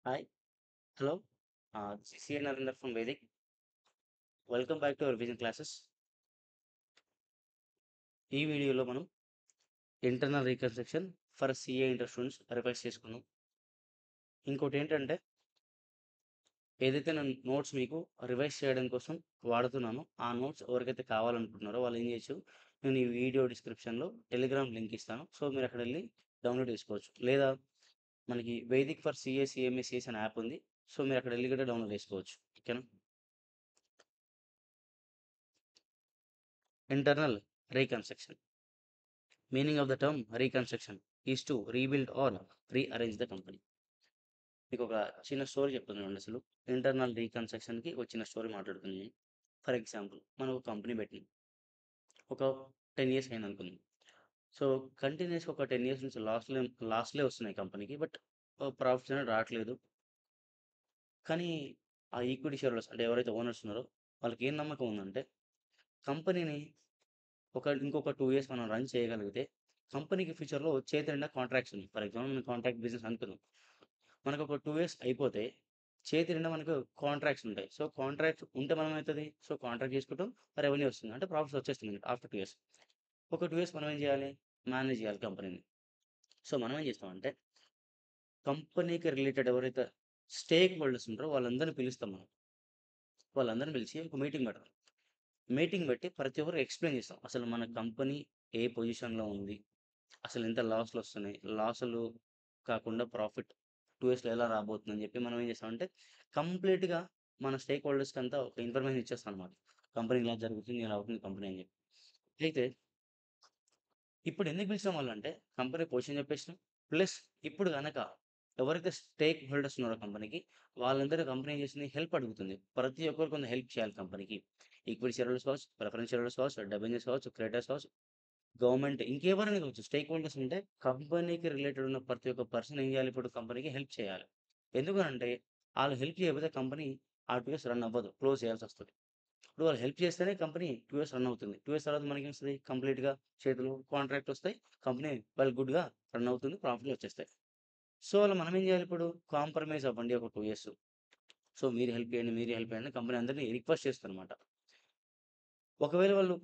Hi, hello. This is C. Narendra from Vedic. Welcome back to our vision classes. ఈ వీడియోలో మనం internal reconstruction for CA inter students revise చేసుకున్నాం. ఇంకోటి ఏంటంటే ఏదైతే నేను నోట్స్ మీకు రివైజ్ చేయడం కోసం వాడుతున్నానో ఆ నోట్స్ ఎవరికైతే కావాలనుకుంటున్నారో వాళ్ళు ఏం చేయొచ్చు, నేను ఈ వీడియో డిస్క్రిప్షన్లో టెలిగ్రామ్ లింక్ ఇస్తాను. సో మీరు అక్కడ వెళ్ళి డౌన్లోడ్ చేసుకోవచ్చు. లేదా మనకి Vedic for CA CMA CS అనే యాప్ ఉంది. సో మీరు అక్కడ వెళ్ళి కూడా డౌన్లోడ్ చేసుకోవచ్చు. ఓకేనా. Internal reconstruction. Meaning of the term reconstruction is to rebuild or rearrange the company. మీకు ఒక చిన్న స్టోరీ చెప్తున్నాను అసలు. ఇంటర్నల్ రీకన్స్ట్రక్షన్కి ఒక చిన్న స్టోరీ మాట్లాడుతున్నాను. ఫర్ ఎగ్జాంపుల్ మనం ఒక కంపెనీ పెట్టినాం, ఒక 10 years అయింది అనుకుందాం. సో కంటిన్యూస్గా ఒక 10 years నుంచి లాస్ట్లే వస్తున్నాయి కంపెనీకి. బట్ ప్రాఫిట్స్ అనేది రావట్లేదు. కానీ ఆ ఈక్విటీ షేర్స్ అంటే ఎవరైతే ఓనర్స్ ఉన్నారో వాళ్ళకి ఏం నమ్మకం ఉందంటే కంపెనీని ఇంకొక 2 years మనం రన్ చేయగలిగితే కంపెనీకి ఫ్యూచర్‌లో చేతి నిండా కాంట్రాక్ట్స్ ఉన్నాయి. ఫర్ ఎగ్జాంపుల్ మనం కాంట్రాక్ట్ బిజినెస్ అనుకుందాం. మనకు ఒక 2 ఇయర్స్ అయిపోతే చేతి నిండా మనకు కాంట్రాక్ట్స్ ఉంటాయి. సో కాంట్రాక్ట్స్ ఉంటే మనం ఏమైతది? సో కాంట్రాక్ట్ చేసుకుంటాం, రెవెన్యూ వస్తుంది. అంటే ప్రాఫిట్స్ వచ్చేస్తుంది మనకి ఆఫ్టర్ 2 ఇయర్స్. ఒక 2 ఇయర్స్ మనం ఏం చేయాలి? మేనేజ్ చేయాలి కంపెనీని. సో మనం ఏం చేస్తామంటే కంపెనీకి రిలేటెడ్ ఎవరైతే స్టేక్ హోల్డర్స్ ఉంటారో వాళ్ళందరిని పిలుస్తాం మనం. వాళ్ళందరిని పిలిచి ఒక మీటింగ్ పెడతాం. మీటింగ్ పెట్టి ప్రతి ఒక్కరికి ఎక్స్‌ప్లెయిన్ చేస్తాం. అసలు మన కంపెనీ ఏ పొజిషన్‌లో ఉంది? అసలు ఎంత లాస్‌లొస్తున్నాయి? లాసులు కాకుండా ప్రాఫిట్ 2 ఇయర్స్‌లో ఎలా రాబోతుందని చెప్పి మనం ఏం చేస్తామంటే కంప్లీట్‌గా మన స్టేక్ హోల్డర్స్‌కంతా ఒక ఇన్ఫర్మేషన్ ఇచ్చేస్తామనమాట. కంపెనీ ఇలా జరుగుతుంది, ఇలా అవుతుంది కంపెనీ అని చెప్పి. అయితే ఇప్పుడు ఎందుకు పిలిచిన వాళ్ళంటే కంపెనీ పొజిషన్ చెప్పేసినాం. ప్లస్ ఇప్పుడు గనక ఎవరైతే స్టేక్ హోల్డర్స్ ఉన్నారో కంపెనీకి వాళ్ళందరూ కంపెనీ ఏం చేస్తుంది? హెల్ప్ అడుగుతుంది. ప్రతి ఒక్కరు కొంత హెల్ప్ చేయాలి కంపెనీకి. ఈక్విటీ షేర్ హోల్డర్స్ కావచ్చు, ప్రిఫరెన్స్ షేర్ హోల్డర్స్ కావచ్చు, డిబెంచర్స్ కావచ్చు, క్రెడిటర్స్ కావచ్చు, గవర్నమెంట్ ఇంకెవరైనా కావచ్చు. స్టేక్ హోల్డర్స్ ఉంటే కంపెనీకి రిలేటెడ్ ఉన్న ప్రతి ఒక్క పర్సన్ ఏం చేయాలి? ఇప్పుడు కంపెనీకి హెల్ప్ చేయాలి. ఎందుకనంటే ఆళ్ళు హెల్ప్ చేయకపోతే కంపెనీ ఆ 2 ఇయర్స్ రన్ అవ్వదు. క్లోజ్ చేయాల్సొస్తది. ఇప్పుడు వాళ్ళు హెల్ప్ చేస్తేనే కంపెనీ 2 ఇయర్స్ రన్ అవుతుంది. 2 ఇయర్స్ తర్వాత మనకేమొస్తది? కంప్లీట్‌గా చేతిలో కాంట్రాక్ట్ వస్తాయి. కంపెనీ గుడ్‌గా రన్ అవుతుంది. ప్రాఫిట్‌లు వచ్చేస్తాయి. సో, అలా మనం ఏం చేయాలి ఇప్పుడు? కాంప్రమైజ్ అవ్వండి ఒక 2 ఇయర్స్. సో, మీరు హెల్ప్ చేయండి, మీరు హెల్ప్ చేయండి అని కంపెనీ అందరిని రిక్వెస్ట్ చేస్తదనమాట. ఒకవేళ వాళ్ళు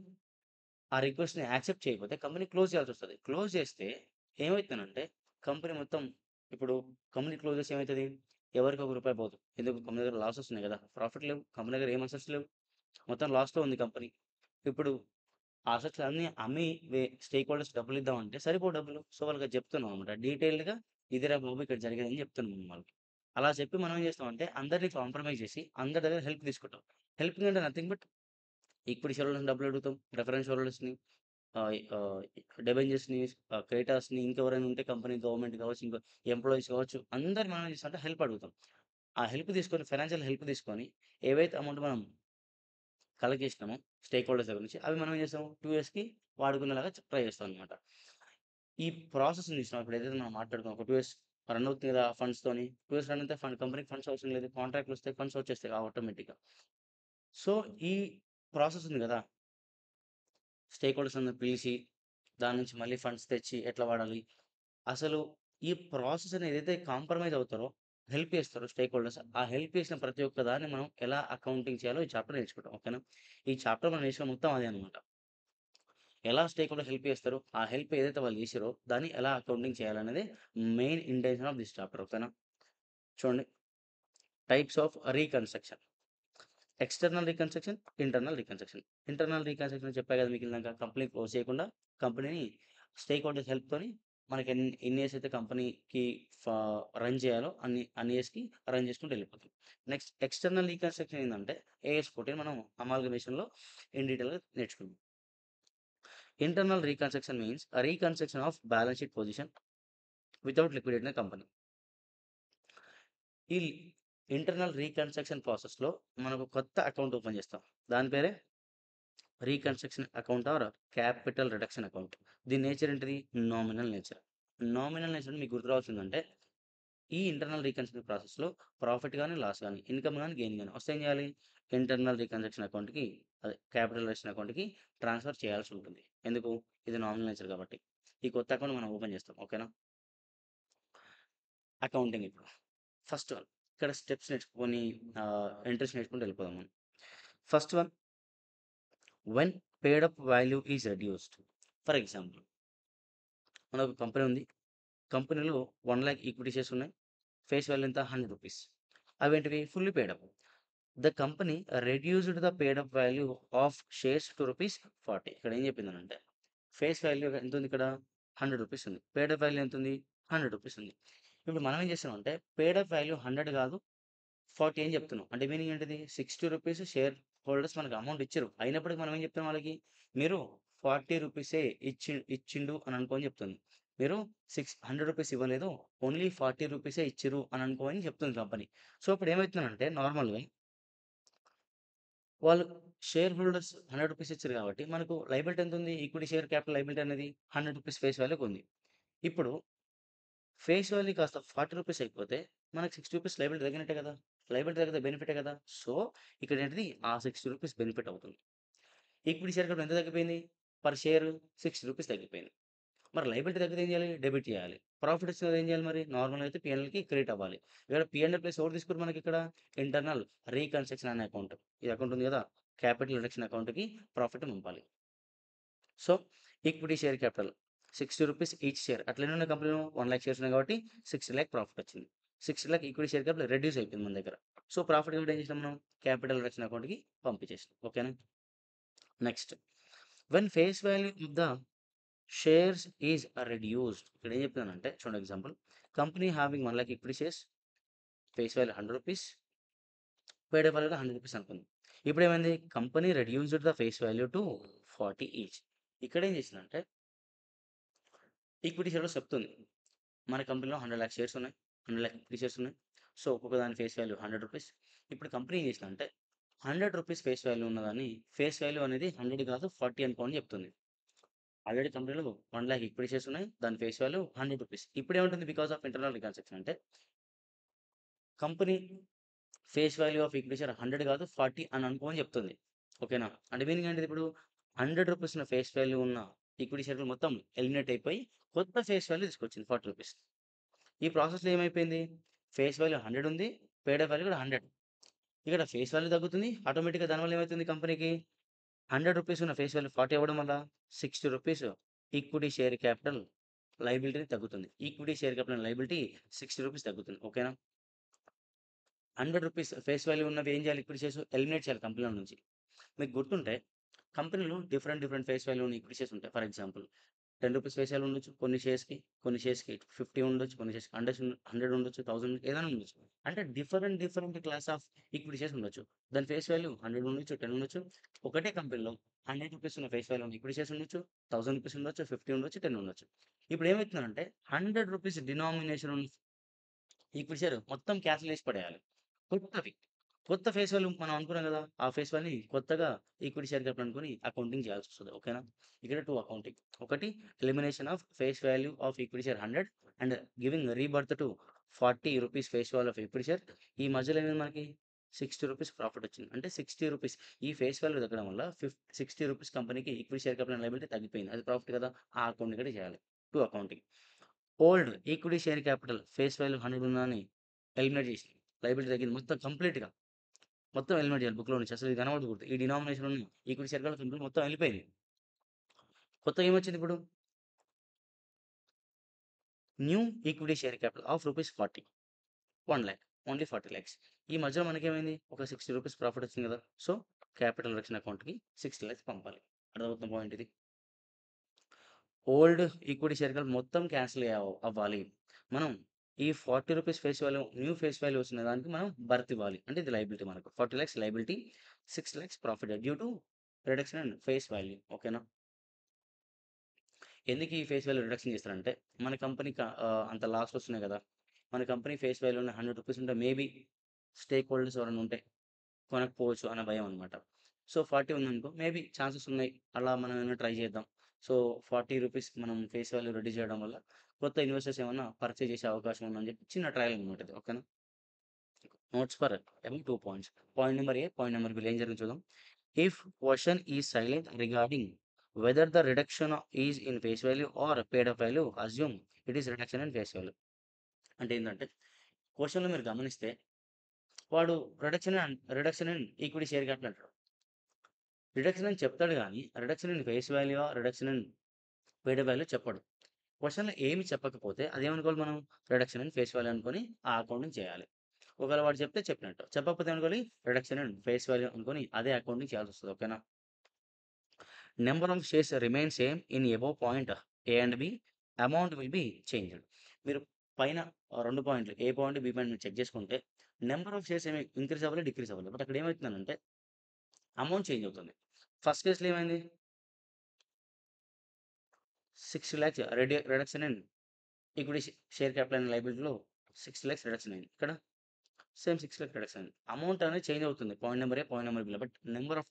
ఆ రిక్వెస్ట్‌ని యాక్సెప్ట్ చేయకపోతే కంపెనీ క్లోజ్ చేయాల్సొస్తది. క్లోజ్ చేస్తే ఏమైతుందనంటే కంపెనీ మొత్తం ఇప్పుడు కంపెనీ క్లోజ్ చేస్తే ఏమైతది? ఎవరికీ ఒక రూపాయి పోదు. ఎందుకు? కంపెనీ దగ్గర లాసెస్ ఉన్నాయి గదా! ప్రాఫిట్ లేవు. కంపెనీ దగ్గర ఏం అసెట్స్ లేవు. మొత్తం లాస్‌లో ఉంది కంపెనీ. ఇప్పుడు ఆ అసెట్స్ అన్నీ అమ్మి స్టేక్ హోల్డర్స్ డబ్బులిద్దామంటే సరిపోవు డబ్బులు. సో, వాళ్ళకది చెప్తున్నాం అనమాట. డీటెయిల్డ్‌గా ఇదిరా బాబు ఇక్కడ జరిగిందని చెప్తున్నాం వాళ్ళకి. అలా చెప్పి మనం ఏం చేస్తామంటే అందరిని కాంప్రమైజ్ చేసి అందరి దగ్గర హెల్ప్ తీసుకుంటాం. హెల్పింగ్ అంటే నథింగ్ బట్ ఈక్విటీ షేర్ హోల్డర్స్‌ని డబ్బులడుగుతాం. ప్రిఫరెన్స్ షేర్ హోల్డర్స్‌ని ఆహ్, ఆహ్, డిబెంచర్స్‌ని, క్రెడిటార్స్‌ని ఇంకెవరైనా ఉంటే కంపెనీ గవర్నమెంట్ కావచ్చు, ఇంకా ఎంప్లాయీస్ కావచ్చు, అందరిని మనం ఏం చేస్తామంటే హెల్ప్ అడుగుతాం. ఆ హెల్ప్ తీసుకొని ఫైనాన్షియల్ హెల్ప్ తీసుకొని ఏవైతే అమౌంట్ మనం కలెక్ట్ చేసినామో స్టేక్ హోల్డర్స్ దగ్గర నుంచి అవి మనం ఏం చేస్తాం 2 ఇయర్స్‌కి వాడుకునేలాగా ట్రై చేస్తాం అనమాట. ఈ ప్రాసెస్‌ని చూసినావా ఇప్పుడు ఏదైతే మనం మాట్లాడుకున్నాం ఒక 2 ఇయర్స్ రన్ అవుతుంది కదా! ఫండ్స్‌తోని. 2 ఇయర్స్ రన్ అయితే కంపెనీకి ఫండ్స్ అవసరం లేదు. కాంట్రాక్ట్‌లొస్తాయి. ఫండ్స్ వచ్చేస్తాయి ఆటోమేటిక్‌గా. సో, ఈ ప్రాసెస్ ఉంది కదా! స్టేక్ హోల్డర్స్ అందరిని పిలిచి దాని నుంచి మళ్ళీ ఫండ్స్ తెచ్చి ఎట్లా వాడాలి? అసలు ఈ ప్రాసెస్ అనేది ఏదైతే కాంప్రమైజ్ అవుతారో, హెల్ప్ చేస్తారో స్టేక్ హోల్డర్స్, ఆ హెల్ప్ చేసిన ప్రతి ఒక్క దాన్ని మనం ఎలా అకౌంటింగ్ చేయాలో ఈ చాప్టర్ నేర్చుకుంటాం. ఓకేనా? ఈ చాప్టర్ మనం నేర్చుకున్న మొత్తం అదే అనమాట. ఎలా స్టేక్ హోల్డర్ హెల్ప్ చేస్తారు? ఆ హెల్ప్ ఏదైతే వాళ్ళు చేసిరో దాన్ని ఎలా అకౌంటింగ్ చేయాలనేది main intention of this chapter. ఓకేనా? చూడండి. Types of reconstruction. External reconstruction, internal reconstruction. Internal reconstruction చెప్పా కదా మీకు ఇందాక కంపెనీ క్లోజ్ చేయకుండా కంపెనీని స్టేక్ హోల్డర్స్ హెల్ప్‌తోని మనకి ఎన్ని ఇయర్స్ అయితే కంపెనీకి ఫ రన్ చేయాలో అన్ని ఇయర్స్‌కి రన్ చేసుకుంటూ వెళ్ళిపోతాం. నెక్స్ట్ ఎక్స్‌టర్నల్ రీకన్‌స్ట్రక్షన్ ఏందంటే AS14 మనం అమాల్గమేషన్‌లో ఇన్ డీటెయిల్‌గా నేర్చుకుందాం. Internal reconstruction means a reconstruction of balance sheet position without liquidating the company. ఈ ఇంటర్నల్ రీకన్‌స్ట్రక్షన్ ప్రాసెస్‌లో మనకు కొత్త అకౌంట్ ఓపెన్ చేస్తాం. దాని పేరే reconstruction account or capital reduction account. దీని నేచర్ ఏంటిది? Nominal nature. నామినల్ నేచర్ మీకు గుర్తు రావాల్సిందంటే ఈ ఇంటర్నల్ రీకన్‌స్ట్రక్షన్ ప్రాసెస్‌లో ప్రాఫిట్ గాని, లాస్ గాని, ఇన్‌కమ్ గాని, గెయిన్ గాని వస్తే ఏం చేయాలి? ఇంటర్నల్ రీకన్‌స్ట్రక్షన్ అకౌంట్‌కి క్యాపిటల్ రిడక్షన్ అకౌంట్‌కి ట్రాన్స్‌ఫర్ చేయాల్సి ఉంటుంది. ఎందుకు? ఇది నామినల్ నేచర్ కాబట్టి. ఈ కొత్త అకౌంట్ మనం ఓపెన్ చేస్తాం. ఓకేనా? అకౌంటింగ్ ఇప్పుడు. ఫస్ట్ వన్ ఇక్కడ స్టెప్స్ నేర్చుకొని ఎంట్రీస్ నేర్చుకుంటూ వెళ్ళిపోదాం మనం. First one, when paid up value is reduced. For example, మనకు కంపెనీ ఉంది. కంపెనీలో 1,00,000 ఈక్విటీ షేర్స్ ఉన్నాయి. ఫేస్ వాల్యూ ఎంత? 100 రూపీస్. అవేంటివి? Fully paid up. The company reduced the paid up value of shares to rupees 40. ఇక్కడ ఏం చెప్పిందనంటే ఫేస్ వాల్యూ ఎంత ఉంది ఇక్కడ? 100 రూపీస్ ఉంది. పేడ్ అప్ వాల్యూ ఎంత ఉంది? 100 రూపీస్ ఉంది. ఇప్పుడు మనం ఏం చేస్తున్నామంటే పేడ్ అప్ వాల్యూ 100 కాదు 40 అని చెప్తున్నాం. అంటే మీనింగ్ ఏంటిది? 60 రూపీస్ షేర్ హోల్డర్స్ మనకు అమౌంట్ ఇచ్చారు. అయినప్పటికి మనం ఏం చెప్తున్నాం వాళ్ళకి? మీరు 40 రూపీసే ఇచ్చిండు అని అనుకోని చెప్తుంది. మీరు 100 రూపీస్ ఇవ్వలేదు. ఓన్లీ 40 రూపీసే ఇచ్చిర్రు అని అనుకోని చెప్తుంది కంపెనీ. సో, ఇప్పుడు ఏమైతుందంటే నార్మల్‌గా వాళ్ళు షేర్ హోల్డర్స్ 100 రూపీస్ ఇచ్చారు కాబట్టి మనకు లయబిలిటీ ఎంతుంది? ఈక్విటీ షేర్ క్యాపిటల్ లయబిలిటీ అనేది 100 రూపీస్ ఫేస్ వాల్యూకి ఉంది. ఇప్పుడు ఫేస్ వాల్యూ కాస్త 40 రూపీస్ అయిపోతే మనకు 60 రూపీస్ లయబిలిటీ తగ్గినట్టే కదా! లయబిలిటీ తగ్గితే బెనిఫిటే కదా! సో, ఇక్కడ ఏంటిది? ఆ 60 రూపీస్ బెనిఫిట్ అవుతుంది. ఈక్విటీ షేర్ క్యాపిటల్ ఎంత తగ్గిపోయింది? పర్ షేర్ 60 రూపీస్ తగ్గిపోయింది. మరి లయబిలిటీ తగ్గితే ఏం చేయాలి? డెబిట్ చేయాలి. ప్రాఫిట్ వచ్చినది ఏం చేయాలి మరి? నార్మల్‌గా అయితే పీఎన్ఎల్‌కి క్రెడిట్ అవ్వాలి. ఇక్కడ పీఎన్ఎల్ ప్లస్ ఎవరు తీసుకుర్రు మనకిక్కడ? ఇంటర్నల్ రీకన్స్ట్రక్షన్ అనే అకౌంట్. ఈ అకౌంట్ ఉంది కదా! క్యాపిటల్ రిడక్షన్ అకౌంట్‌కి ప్రాఫిట్ పంపాలి. So, equity share capital 60 rupees each share. అట్లనే ఉన్న కంపెనీలో 1,00,000 షేర్స్ ఉన్నాయి కాబట్టి 60,00,000 ప్రాఫిట్ వచ్చింది. 60,00,000 ఈక్విటీ షేర్ క్యాపిటల్ రెడ్యూస్ అయిపోయింది మన దగ్గర. సో, ప్రాఫిట్ కాబట్టి ఏం చేసినాం మనం? క్యాపిటల్ రిడక్షన్ అకౌంట్‌కి పంపించేసినాం. ఓకేనా? Next, when face value of the shares is reduced. ఇక్కడ ఏం చెప్తున్నానంటే చూడండి example. Company having 1,00,000 equity shares, face value 100 rupees, paid up value 100 rupees అనుకుంది. ఇప్పుడేమైంది? Company reduced the face value to 40 each. ఇక్కడ ఏం చేసిందంటే ఈక్విటీ షేర్‌లో చెప్తుంది. మన కంపెనీలో 100,00,000 షేర్స్ ఉన్నాయి. 100,00,000 ఈక్విటీ షేర్స్ ఉన్నాయి. సో, ఒక్కొక్క దాని ఫేస్ వాల్యూ 100 రూపీస్. ఇప్పుడు కంపెనీ ఏం చేసిందంటే 100 రూపీస్ ఫేస్ వాల్యూ ఉన్నదాన్ని ఫేస్ వాల్యూ అనేది 100 కాదు 40 అనుకో అని చెప్తుంది. ఆల్రెడీ కంపెనీలో 1,00,000 ఈక్విటీ షేర్స్ ఉన్నాయి. దాని ఫేస్ వాల్యూ 100 రూపీస్. ఇప్పుడేముంటుంది? బికాస్ ఆఫ్ ఇంటర్నల్ రికన్స్ట్రక్షన్ అంటే company face value of equity share 100 కాదు 40 అని అనుకో అని చెప్తుంది. ఓకేనా? అంటే మీనింగ్ ఏంటిది ఇప్పుడు? 100 రూపీస్ ఉన్న ఫేస్ వాల్యూ ఉన్న ఈక్విటీ షేర్‌లు మొత్తం ఎలిమినేట్ అయిపోయి కొత్త ఫేస్ వాల్యూ తీసుకొచ్చింది 40 రూపీస్. ఈ ప్రాసెస్‌లో ఏమైపోయింది? ఫేస్ వాల్యూ 100 ఉంది. పేడ్ అప్ వాల్యూ కూడా 100. ఇక్కడ ఫేస్ వాల్యూ తగ్గుతుంది. ఆటోమేటిక్‌గా దానివల్ల ఏమైతుంది కంపెనీకి? 100 రూపీస్ ఉన్న ఫేస్ వాల్యూ 40 అవ్వడం వల్ల 60 rupees equity share capital liability తగ్గుతుంది. Equity share capital liability 60 rupees తగ్గుతుంది. ఓకేనా? 100 రూపీస్ ఫేస్ వాల్యూ ఉన్నవి ఏం చేయాలి? ఈక్విటీ షేర్స్ ఎలిమినేట్ చేయాలి కంపెనీలో నుంచి. మీకు గుర్తుంటే కంపెనీలో డిఫరెంట్ ఫేస్ వాల్యూ ఉన్న ఈక్విటీ షేర్స్ ఉంటాయి. For example 10 rupees face value ఉండొచ్చు. కొన్ని షేర్స్‌కి 50 ఉండొచ్చు. కొన్ని షేర్స్‌కి 100 ఉండొచ్చు. 1000 ఏదైనా ఉండొచ్చు. అంటే different class of equity shares ఉండొచ్చు. దాని ఫేస్ వాల్యూ 100 ఉండొచ్చు. 10 ఉండొచ్చు. ఒకటే కంపెనీలో 100 రూపీస్ ఉన్న ఫేస్ వాల్యూ ఉన్న ఈక్విటీ షేర్స్ ఉండొచ్చు. 1000 రూపీస్ ఉండొచ్చు. 50 ఉండొచ్చు. 10 ఉండొచ్చు. ఇప్పుడు ఏమైతుందంటే 100 రూపీస్ డినామినేషన్ ఉన్న ఈక్విటీ షేర్ మొత్తం క్యాన్సిల్ చేసి పడేయాలి. కొత్తవి. కొత్త ఫేస్ వాల్యూ మనం అనుకున్నాం గదా! ఆ ఫేస్ వాల్యూని కొత్తగా ఈక్విటీ షేర్ క్యాపిటల్ అనుకోని అకౌంటింగ్ చేయాల్సొస్తది. ఓకేనా? ఇక్కడ 2 అకౌంటింగ్. ఒకటి elimination of face value of equity share 100 and giving rebirth to 40 rupees face value of equity share. ఈ మధ్యలో ఏమైంది మనకి? 60 రూపీస్ ప్రాఫిట్ వచ్చింది. అంటే 60 రూపీస్ ఈ ఫేస్ వాల్యూ తగ్గడం వల్ల 60 రూపీస్ కంపెనీకి ఈక్విటీ షేర్ క్యాపిటల్ లయబిలిటీ తగ్గిపోయింది. అది ప్రాఫిట్ కదా! ఆ అకౌంట్ కూడా చేయాలి. 2 accounting. Old equity share capital face value 100 ఉన్నదాన్ని ఎలిమినేట్ చేసినాం. లయబిలిటీ తగ్గింది మొత్తం కంప్లీట్‌గా. మొత్తం ఎలిమినేట్ చేయాలి బుక్‌లో నుంచి. అసలు ఇది కనబడకూడదు. ఈ డినామినేషన్ ఉన్న ఈక్విటీ షేర్ క్యాపిటల్ మొత్తం వెళ్ళిపోయింది. కొత్తగా ఏమొచ్చింది ఇప్పుడు? New equity share capital of rupees 40. 1,00,000 only 40 lakhs. ఈ మధ్యలో మనకేమైంది? ఒక 60 రూపీస్ ప్రాఫిట్ వచ్చింది కదా! సో, క్యాపిటల్ రిడక్షన్ అకౌంట్‌కి 60 లాక్స్ పంపాలి. అర్థమవుతుందా పాయింట్ ఇది? ఓల్డ్ ఈక్విటీ షేర్ క్యాపిటల్ మొత్తం క్యాన్సిల్ అవ్వాలి. మనం ఈ 40 rupees face value new face value వచ్చిన దానికి మనం భర్తీ ఇవ్వాలి. అంటే ఇది లయబిలిటీ మనకు. 40 lakhs liability, 6 lakhs profit due to reduction in face value. ఓకేనా? ఎందుకు ఈ ఫేస్ వాల్యూ రిడక్షన్ చేస్తారంటే మన కంపెనీ అంత లాస్ వస్తున్నాయి కదా! మన కంపెనీ ఫేస్ వాల్యూ ఉన్న 100 రూపీస్ ఉంటే మేబీ స్టేక్ హోల్డర్స్ ఎవరైనా ఉంటే కొనకపోవచ్చు అన్న భయం అనమాట. సో, 40 ఉందనుకో మేబీ ఛాన్సెస్ ఉన్నాయి. అలా మనం ఏమైనా ట్రై చేద్దాం. సో, 40 రూపీస్ మనం ఫేస్ వాల్యూ రెడ్యూస్ చేయడం వల్ల కొత్త ఇన్వెస్టర్స్ ఏమన్నా పర్చేజ్ చేసే అవకాశం ఉందని చెప్పి చిన్న ట్రయల్ అనమాట ఇది. ఓకేనా? Notes for every 2 points. Point number A, point number B ఏం జరిగిందో చూద్దాం. If question is silent regarding whether the reduction is in face value or paid up value assume it is reduction in face value. అంటే ఏందంటే క్వెషన్‌లో మీరు గమనిస్తే వాడు reduction in equity share capital అంటాడు. రిడక్షన్ అని చెప్తాడు గానీ, రిడక్షన్ ఇన్ ఫేస్ వాల్యూఆ, రిడక్షన్ ఇన్ పేడ్ వాల్యూ చెప్పడు. క్వెషన్‌లో ఏమి చెప్పకపోతే అదేమనుకోవాలి మనం? రిడక్షన్ ఇన్ ఫేస్ వాల్యూ అనుకోని ఆ అకౌంటింగ్ చేయాలి. ఒకవేళ వాడు చెప్తే చెప్పినట్టు. చెప్పకపోతే ఏమనుకోవాలి? రిడక్షన్ ఇన్ ఫేస్ వాల్యూ అనుకోని అదే అకౌంటింగ్ చేయాల్సొస్తది. ఓకేనా? Number of shares remain same in above point A and B. Amount will be changed. మీరు పైన 2 పాయింట్లు ఏ పాయింట్, బి పాయింట్ మీరు చెక్ చేసుకుంటే నంబర్ ఆఫ్ షేర్స్ ఏమి ఇంక్రీజ్ అవ్వలే, డిక్రీజ్ అవ్వలే. బట్ అక్కడ ఏమైతుందనంటే అమౌంట్ చేంజ్ అవుతుంది. ఫస్ట్ కేస్‌లో ఏమైంది? 6,00,000 reduction in equity share capital and లయబిలిటీలో 6,00,000 రిడక్షన్ అయింది. ఇక్కడ సేమ్ 6,00,000 రిడక్షన్ అయింది. అమౌంట్ అనేది చేంజ్ అవుతుంది. Point number A, point number below. But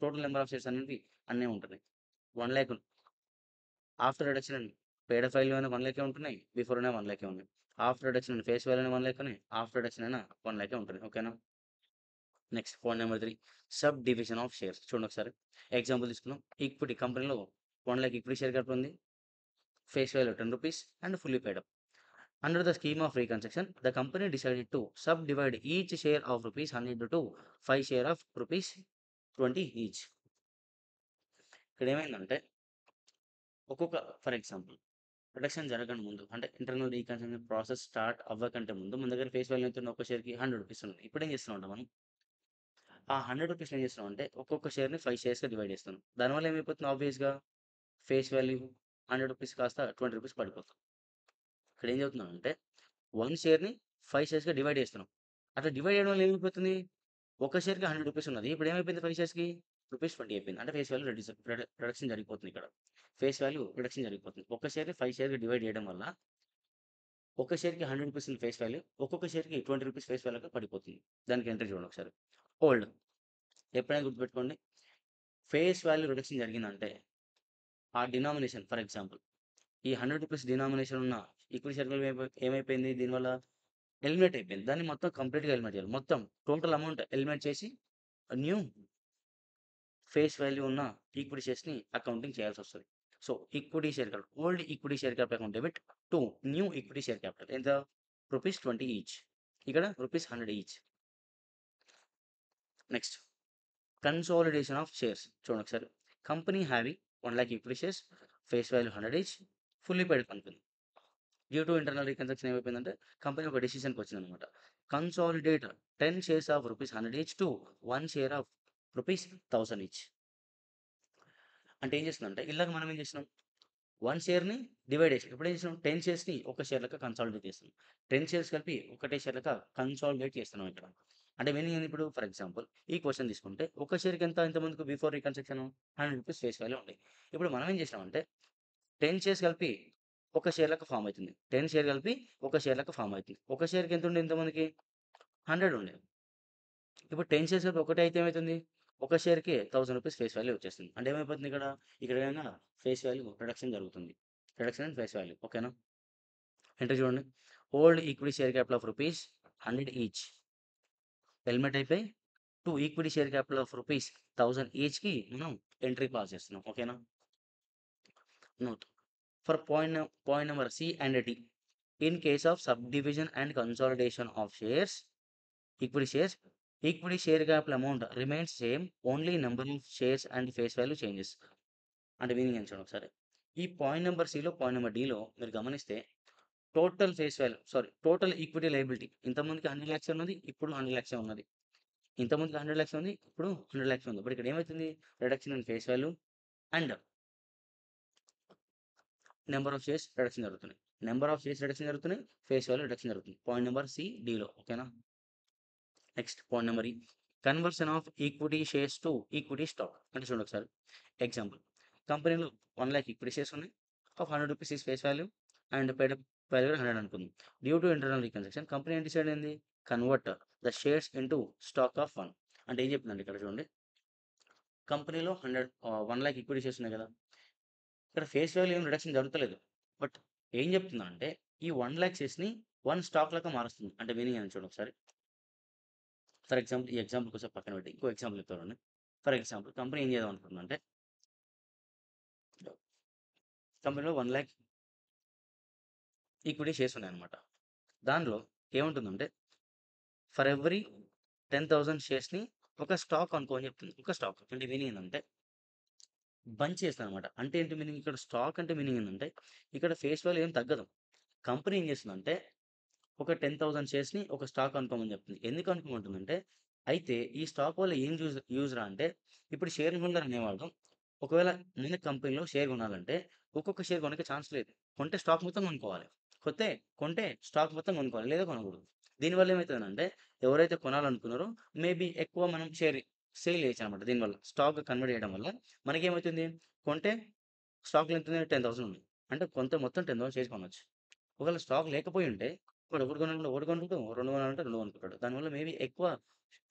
total number of shares అనేవి అన్నే ఉంటున్నాయి. 1,00,000 after reduction in paid up value అయినా 1,00,000 ఉంటున్నాయి. బిఫోర్ అయినా 1,00,000 ఉన్నాయి. After reduction in face value అయినా 1,00,000 ఉన్నాయి. ఆఫ్టర్ రిడక్షన్ అయినా 1,00,000 ఉంటున్నాయి. ఓకేనా? Next point number 3 sub division of shares. చూడండి ఒకసారి. ఎగ్జాంపుల్ తీసుకుందాం. ఈక్విటీ కంపెనీలో 1,00,000 ఈక్విటీ షేర్ క్యాపిటల్ ఉంది. Face value 10 rupees and fully paid up. Under the scheme of reconstruction, the company decided to subdivide each share of rupees 100 to 5 share of rupees 20 each. ఇక్కడ ఏమైందంటే for example production జరగకుండా ముందు అంటే internal reconstruction process start అవ్వకంటే ముందు మన దగ్గర face value ఎంత ఉంది? ఒక షేర్‌కి 100 రూపీస్ ఉంది. ఇప్పుడు ఏం చేస్తున్నాం మనం? ఆ 100 రూపీస్‌ని ఏం చేస్తున్నాం అంటే ఒక్కొక్క షేర్‌ని 5 షేర్స్‌గా డివైడ్ చేస్తున్నాం. దానివల్ల ఏమైపోతుంది ఆబ్వియస్‌గా ఫేస్ వాల్యూ 100 రూపీస్ కాస్త 20 రూపీస్ పడిపోతుంది. ఇక్కడ ఏం చెప్తున్నానంటే 1 షేర్‌ని 5 షేర్స్‌గా డివైడ్ చేస్తున్నాం. అట్లా డివైడ్ చేయడం వల్ల ఏమైపోతుంది? ఒక షేర్‌కి 100 రూపీస్ ఉన్నది. ఇప్పుడు ఏమైపోయింది 5 షేర్స్‌కి? రూపీస్ 20 అయిపోయింది. అంటే ఫేస్ వాల్యూ రిడక్షన్ జరిగిపోతుంది ఇక్కడ. ఫేస్ వాల్యూ రిడక్షన్ జరిగిపోతుంది. ఒక షేర్‌ని 5 షేర్‌గా డివైడ్ చేయడం వల్ల ఒక షేర్‌కి 100 రూపీస్ ఉంది ఫేస్ వాల్యూ. ఒక్కొక్క షేర్‌కి 20 రూపీస్ ఫేస్ వాల్యూగా పడిపోతుంది. దానికి ఎంట్రీ చూడండి ఒకసారి. హోల్డ్. ఎప్పుడైనా గుర్తుపెట్టుకోండి. ఫేస్ వాల్యూ రిడక్షన్ జరిగిందంటే ఆ డినామినేషన్ ఫర్ ఎగ్జాంపుల్ ఈ 100 రూపీస్ డినామినేషన్ ఉన్న ఈక్విటీ షేర్ వాల్యూ ఏమైపోయింది దీనివల్ల? ఎలిమినేట్ అయిపోయింది. దాన్ని మొత్తం కంప్లీట్‌గా ఎలిమినేట్ చేయాలి. మొత్తం టోటల్ అమౌంట్ ఎలిమినేట్ చేసి న్యూ ఫేస్ వాల్యూ ఉన్న ఈక్విటీ షేర్స్‌ని అకౌంటింగ్ చేయాల్సొస్తది. So, equity share capital old equity share capital account debit to new equity share capital ఎంత? Rupees 20 each. ఇక్కడ rupees 100 each. Next consolidation of shares. చూడండి ఒకసారి. Company having 1,00,000 equity shares, face value 100 each, fully paid company. Due to internal reconstruction ఏమైపోయిందంటే company ఒక డెసిషన్‌కి వచ్చిందనమాట. Consolidate 10 shares of rupees 100 each to 1 share of rupees 1000 each. అంటే ఏం చేస్తుందంటే ఇలాగ మనం ఏం చేసినాం? 1 షేర్‌ని డివైడ్ చేసాం. ఇప్పుడేం చేసినాం? 10 షేర్స్‌ని ఒక షేర్ లెక్క కన్సాలిడేట్ చేస్తున్నాం. 10 షేర్స్ కలిపి ఒకటే షేర్ లెక్క కన్సాలిడేట్ చేస్తున్నాం ఇక్కడ. అంటే మీనింగ్ ఏంది ఇప్పుడు? ఫర్ ఎగ్జాంపుల్ ఈ క్వెషన్ తీసుకుంటే ఒక షేర్‌కి ఎంత ఇంతకుముందుకు before reconstruction 100 rupees face value ఉండే. ఇప్పుడు మనం ఏం చేసినామంటే 10 షేర్స్ కలిపి ఒక షేర్ లెక్క ఫార్మ్ అయితుంది. 10 షేర్ కలిపి ఒక షేర్ లెక్క ఫార్మ్ అయితుంది. ఒక షేర్‌కి ఎంత ఉండే ఇంతకుముందుకి? 100 ఉండే. ఇప్పుడు 10 షేర్స్ కలిపి ఒకటే అయితే ఏమైతుంది? ఒక షేర్‌కి 1000 రూపీస్ ఫేస్ వాల్యూ వచ్చేస్తుంది. అంటే ఏమైపోతుంది ఇక్కడ? ఇక్కడ ఏమైనా ఫేస్ వాల్యూ రిడక్షన్ జరుగుతుంది. Reduction in face value. ఓకేనా? ఎంటర్ చూడండి. Old equity share capital of rupees 100 each. Eliminate అయిపోయి 2 equity share capital of rupees 1000 ఈచ్‌కి మనం ఎంట్రీ పాస్ చేస్తున్నాం. ఓకేనా? Note for point number C and D. In case of subdivision and consolidation of shares, equity shares, equity share capital amount remains same. Only number of shares and face value changes. అంటే meaning ఏంటి చూడండి ఒకసారి. ఈ point number సిలో, point number డిలో మీరు గమనిస్తే total face value total equity liability ఇంతకుముందుకి 100,00,000 ఉన్నది. ఇప్పుడు 100,00,000 ఉన్నది. ఇంతకుముందుకి 100,00,000 ఉంది. ఇప్పుడు 100,00,000 ఉంది. బట్ ఇక్కడ ఏమైతుంది? Reduction in face value and number of shares reduction జరుగుతున్నాయి. నంబర్ ఆఫ్ షేర్స్ రిడక్షన్ జరుగుతున్నాయి. ఫేస్ వాల్యూ రిడక్షన్ జరుగుతుంది. పాయింట్ నంబర్ సి, డిలో. ఓకేనా? Next point number E. Conversion of equity shares to equity stock. అంటే చూడండి ఒకసారి. ఎగ్జాంపుల్ కంపెనీలో 1,00,000 equity shares ఉన్నాయి. Of 100 rupees is face value and paid up value 100 అనుకుందాం. Due to internal reconstruction company ఏం decide అయింది? Convert the shares into stock of 1. అంటే ఏం చెప్తుందండి ఇక్కడ చూడండి. కంపెనీలో 1,00,000 ఈక్విటీ షేర్స్ ఉన్నాయి కదా! ఇక్కడ ఫేస్ వాల్యూ ఏం రిడక్షన్ జరుగుతలేదు. బట్ ఏం చెప్తుందంటే ఈ 1,00,000 షేర్స్‌ని 1 స్టాక్ లెక్క మారుస్తుంది. అంటే మీనింగ్ ఏంది చూడండి ఒకసారి. ఫర్ ఎగ్జాంపుల్ ఈ ఎగ్జాంపుల్ కొంచెం పక్కన పెట్టి ఇంకో ఎగ్జాంపుల్ చెప్తా చూడండి. ఫర్ ఎగ్జాంపుల్ కంపెనీ ఏం చేద్దాం అనుకుంటుందంటే కంపెనీలో 1,00,000 ఈక్విటీ షేర్స్ ఉన్నాయన్నమాట. దానిలో ఏముంటుందంటే ఫర్ ఎవ్రీ 10,000 షేర్స్‌ని ఒక స్టాక్ అనుకో అని చెప్తుంది. ఒక స్టాక్ అంటే మీనింగ్ ఏందంటే బంచ్ చేస్తదనమాట. అంటే ఏంటి మీనింగ్ ఇక్కడ స్టాక్ అంటే మీనింగ్ ఏందంటే ఇక్కడ ఫేస్ వాల్యూ ఏం తగ్గదు. కంపెనీ ఏం చేస్తుందంటే ఒక 10,000 షేర్స్‌ని ఒక స్టాక్ అనుకోమని చెప్తుంది. ఎందుకు అనుకోమంటుందంటే, అయితే ఈ స్టాక్ వల్ల ఏం యూజ్‌రా అంటే, ఇప్పుడు షేర్ హోల్డర్ అనేవాడు ఒకవేళ మన కంపెనీలో షేర్ కొనాలంటే, ఒక్కొక్క షేర్ కొనకే ఛాన్స్ లేదు. కొంటే స్టాక్ మొత్తం కొనుక్కోవాలి. కొత్తే కొంటే స్టాక్ మొత్తం కొనుక్కోవాలి. లేదా కొనకూడదు. దీనివల్ల ఏమైతదనంటే, ఎవరైతే కొనాలనుకున్నారో మేబీ ఎక్కువ మనం సేల్ చేయొచ్చనమాట దీనివల్ల. స్టాక్‌గా కన్వర్ట్ చేయడం వల్ల మనకేమైతుంది, కొంటే స్టాక్‌లో ఎంతుంది 10,000 ఉంది. అంటే కొంత మొత్తం 10,000 షేర్స్ కొనొచ్చు. ఒకవేళ స్టాక్ లేకపోయుంటే వాడు ఒకటి కొనాలంటే ఒకటి కొంటాడు. 2 కొనాలంటే 2 కొనుక్కుంటాడు. దానివల్ల మేబీ ఎక్కువ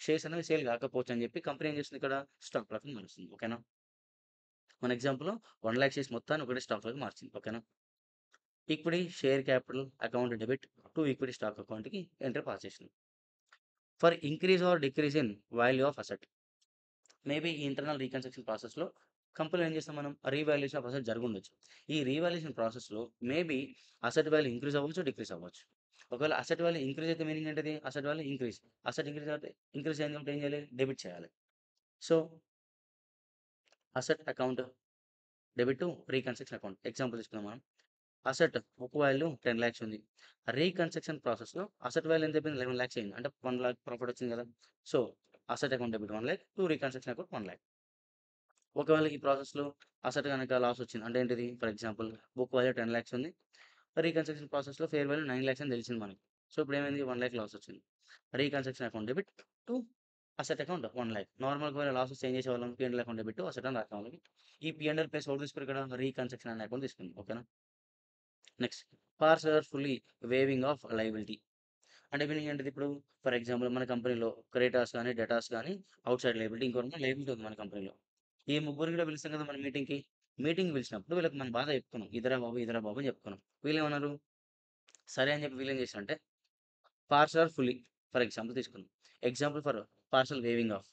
షేర్స్ అనేవి సేల్ కాకపోవచ్చు అని చెప్పి కంపెనీ ఏం చేస్తుంది ఇక్కడ స్టాక్ లాగా మారుస్తుంది. ఓకేనా? మన ఎగ్జాంపుల్‌లో 1,00,000 షేర్స్ మొత్తాన్ని ఒకటే స్టాక్ లాగా మార్చింది. ఓకేనా? Equity share capital account debit to equity stock అకౌంట్‌కి ఎంటర్ పాస్ చేసింది. For increase or decrease in value of asset. Maybe ఈ ఇంటర్నల్ రీకన్స్ట్రక్షన్ ప్రాసెస్‌లో కంపెనీలో ఏం చేస్తాం మనం రీవాల్యుయేషన్ ఆఫ్ అసెట్ జరుగుండొచ్చు. ఈ రీవాల్యుయేషన్ ప్రాసెస్‌లో మేబీ అసెట్ వాల్యూ ఇంక్రీజ్ అవ్వచ్చు, డిక్రీజ్ అవ్వచ్చు. ఒకవేళ అసెట్ వాల్యూ ఇంక్రీజ్ అయితే మీనింగ్ ఏంటిది? Asset value increase. Asset increase అయితే ఇంక్రీజ్ అయింది కాబట్టి ఏం చేయాలి? డెబిట్ చేయాలి. So, asset account debit to reconstruction account. Example తీసుకుందాం మనం. అసెట్ బుక్ వాల్యూ 10,00,000 ఉంది. రీకన్స్ట్రక్షన్ ప్రాసెస్‌లో అసెట్ వాల్యూ ఎంత అయిపోయింది? 11,00,000 అయింది. అంటే 1,00,000 ప్రాఫిట్ వచ్చింది కదా! So, asset account debit 1,00,000 to reconstruction account 1,00,000. ఒకవేళ ఈ ప్రాసెస్‌లో అసెట్ గనక లాస్ వచ్చింది. అంటే ఏంటిది? ఫర్ ఎగ్జాంపుల్ బుక్ వాల్యూ 10,00,000 ఉంది. రీకన్స్ట్రక్షన్ ప్రాసెస్‌లో ఫెయిర్ వాల్యూ 9,00,000 అని తెలిసింది మనకి. సో, ఇప్పుడేమైంది? 1,00,000 లాస్ వచ్చింది. Reconstruction account debit to asset account 1,00,000. నార్మల్‌గా ఒకవేళ లాస్ వస్తే ఏం చేసేవాళ్ళం? పీ&ఎల్ అకౌంట్ డెబిట్ టు అసెట్ అని రాసేవాళ్ళం. ఈ పీ&ఎల్ ప్లస్ ఎవరు తీసుకున్నారు ఇక్కడ? రీకన్స్ట్రక్షన్ అనే అకౌంట్ తీసుకుంది. ఓకేనా? Next parts or fully waiving off liability. అంటే మీనింగ్ ఏంటిది ఇప్పుడు? ఫర్ ఎగ్జాంపుల్ మన కంపెనీలో క్రెడిటార్స్ గాని, డెటార్స్ గాని ఔట్‌సైడ్ లయబిలిటీ ఇంకోటేమో లయబిలిటీ ఉంది మన కంపెనీలో. ఈ ముగ్గురిని కూడా పిలుస్తాం కదా మనం మీటింగ్‌కి. మీటింగ్‌కి పిలిచినప్పుడు వీళ్ళకి మన బాధ చెప్పుకున్నాం. ఇదిరా బాబు, ఇదిరా బాబు అని చెప్పుకున్నాం. వీళ్ళేమన్నారు? సరే అని చెప్పి వీళ్ళేం చేశారంటే parts or fully for example తీసుకుందాం. Example for partial waiving off.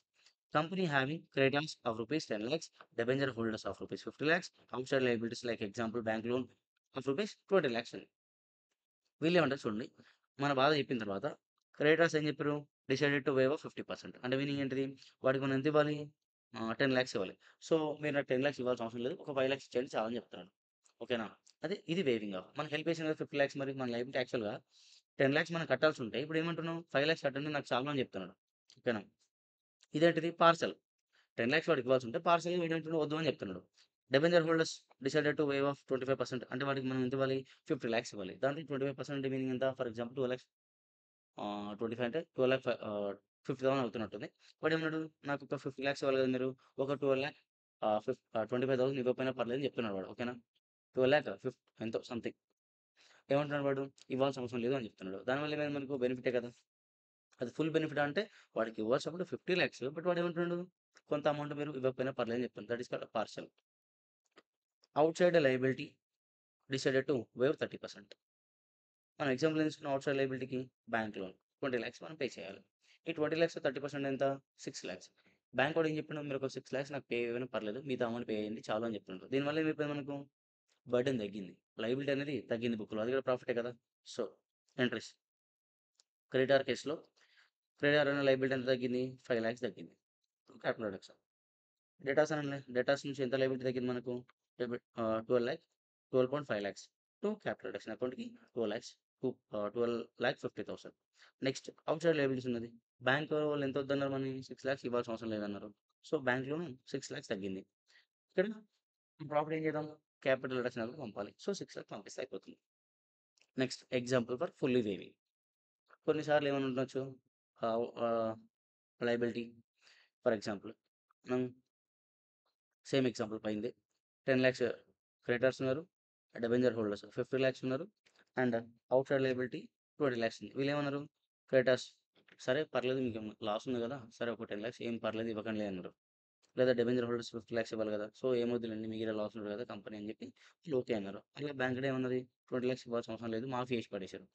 Company having creditors of rupees 10,00,000, debenture holders of rupees 50,00,000, outside liabilities like example bank loan of rupees 20,00,000 ఉంది. వీళ్ళేమంటారు చూడండి. మన బాధ చెప్పిన తర్వాత క్రెడిటర్స్ ఏం చెప్పారు? Decided to wave of 50%. అంటే మీనింగ్ ఏంటిది? వాడికి మనం ఎంత ఇవ్వాలి? 10,00,000 ఇవ్వాలి. సో, మీరు నాకు 10,00,000 ఇవ్వాల్సిన అవసరం లేదు. ఒక 5,00,000 ఇచ్చేయండి చాలని చెప్తున్నాడు. ఓకేనా? ఇది వేవింగ్ ఆఫ్. మనకు హెల్ప్ చేసింది కదా 50,00,000 మరి మన లయబిలిటీ యాక్చువల్‌గా 10,00,000 మనం కట్టాల్సి ఉంటే ఇప్పుడు ఏమంటున్నావు? 5,00,000 కట్టండి నాకు చాలు అని చెప్తున్నాడు. ఓకేనా? ఇదేంటిది? పార్సెల్. 10,00,000 వాడికి ఇవ్వాల్సి ఉంటే పార్సెల్ వీడేంటున్నాడు వద్దు అని చెప్తున్నాడు. Debenture holders decided to wave of 25%. అంటే వాడికి మనం ఎంత ఇవ్వాలి? 50,00,000 ఇవ్వాలి. దాంట్లో 25% అంటే మీనింగ్ ఎంత? ఫర్ ఎగ్జాంపుల్ 12,00,000 25 అంటే 50,000 అవుతున్నట్టుంది. వాడేమన్నాడు? నాకొక 50,00,000 ఇవ్వాలి కదా మీరు. ఒక 12,00,000 25,000 ఇవ్వకపోయినా పర్లేదని చెప్తున్నాడు వాడు. ఓకేనా? 12,00,000 ఎంతో సంథింగ్. ఏమంటున్నాడు వాడు? ఇవ్వాల్సిన అవసరం లేదు అని చెప్తున్నాడు. దానివల్ల ఏమైంది మనకు బెనిఫిటే కదా! అది ఫుల్ బెనిఫిటా అంటే వాడికి ఇవ్వాల్సినప్పుడు 50,00,000 బట్ వాడేమంటున్నాడు? కొంత అమౌంట్ మీరు ఇవ్వకపోయినా పర్లేదని చెప్తున్నాడు. That is called partial. Outside liability decided to wave 30%. మనం ఎగ్జాంపుల్ ఏం తీసుకున్నాం ఔట్‌సైడ్ లయబిలిటీకి బ్యాంక్ లోన్ 20,00,000 మనం పే చేయాలి. ఈ 20,00,000 30% ఎంత? 6,00,000. బ్యాంక్ వాడు ఏం చెప్పిండు? మీరు ఒక 6,00,000 నాకు పే చేయకపోయినా పర్లేదు. మిగతా అమౌంట్ పే చేయండి చాలు అని చెప్తుండు. దీనివల్ల ఏమైపోయింది మనకు? బర్డెన్ తగ్గింది. లయబిలిటీ అనేది తగ్గింది బుక్‌లో. అది కూడా ప్రాఫిటే కదా! So, entries. క్రెడిటార్ కేస్‌లో క్రెడిటార్ అనే లయబిలిటీ ఎంత తగ్గింది? 5,00,000 తగ్గింది. Capital reduction. డెటార్స్ నుంచి ఎంత లయబిలిటీ తగ్గింది మనకు? 12,00,000 12,500,000 టు క్యాపిటల్ రిడక్షన్ అకౌంట్‌కి 12,00,000 12,50,000. నెక్స్ట్ ఔట్‌సైడ్ లయబిలిటీస్ ఉన్నది. బ్యాంక్ వాళ్ళు ఎంత వద్దన్నారు మనని? 6,00,000 ఇవ్వాల్సిన అవసరం లేదన్నారు. సో, బ్యాంక్ లోన్ 6,00,000 తగ్గింది. ఇక్కడ ప్రాఫిట్ ఏం చేద్దాం? క్యాపిటల్ రిడక్షన్ అకౌంట్‌కి పంపాలి. సో, 6,00,000 పంపిస్తే అయిపోతుంది. Next example for fully weaving. కొన్ని సార్లు ఏమని ఉండొచ్చు? ఆహ్, ఆహ్, లయబిలిటీ ఫర్ ఎగ్జాంపుల్ మనం సేమ్ ఎగ్జాంపుల్ పైనదే 10,00,000 క్రెడిటర్స్ ఉన్నారు. డిబెంచర్ హోల్డర్స్ 50,00,000 ఉన్నారు. అండ్ ఔట్‌సైడ్ లయబిలిటీ 20,00,000 ఉంది. వీళ్ళేమన్నారు? క్రెడిటర్స్ సరే పర్లేదు మీకు లాస్ ఉంది కదా! సరే ఒక 10,00,000 ఏం పర్లేదు ఇవ్వకండి అన్నారు. లేదా డిబెంచర్ హోల్డర్స్ 50,00,000 ఇవ్వాలి కదా! సో, ఏమొద్దులెండి మీకు లాస్ ఉంది కదా కంపెనీ అని చెప్పి వీళ్ళు ఓకే అన్నారు. అలా బ్యాంక్ కూడా ఏమన్నది? 20,00,000 ఇవ్వాల్సిన అవసరం లేదు. మాఫీ చేసి పడేసారు.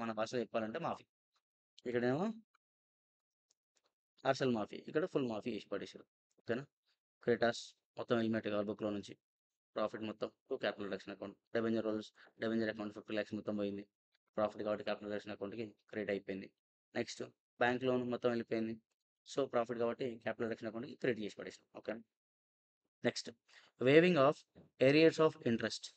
మన భాషలో చెప్పాలంటే మాఫీ. ఇక్కడేమో పార్షియల్ మాఫీ. ఇక్కడ ఫుల్ మాఫీ చేసి పడేసారు. ఓకేనా? క్రెడిటార్స్ మొత్తం ఎలిమినేట్ కావాలి బుక్‌లో నుంచి. ప్రాఫిట్ మొత్తం to capital reduction account. Debenture account 50,00,000 మొత్తం పోయింది. ప్రాఫిట్ కాబట్టి క్యాపిటల్ రిడక్షన్ అకౌంట్‌కి క్రెడిట్ అయిపోయింది. నెక్స్ట్ బ్యాంక్ లోన్ మొత్తం వెళ్ళిపోయింది. సో ప్రాఫిట్ కాబట్టి క్యాపిటల్ రిడక్షన్ అకౌంట్కి క్రెడిట్ చేసి పడేసాం. Okay. Next, waiving of arrears of interest,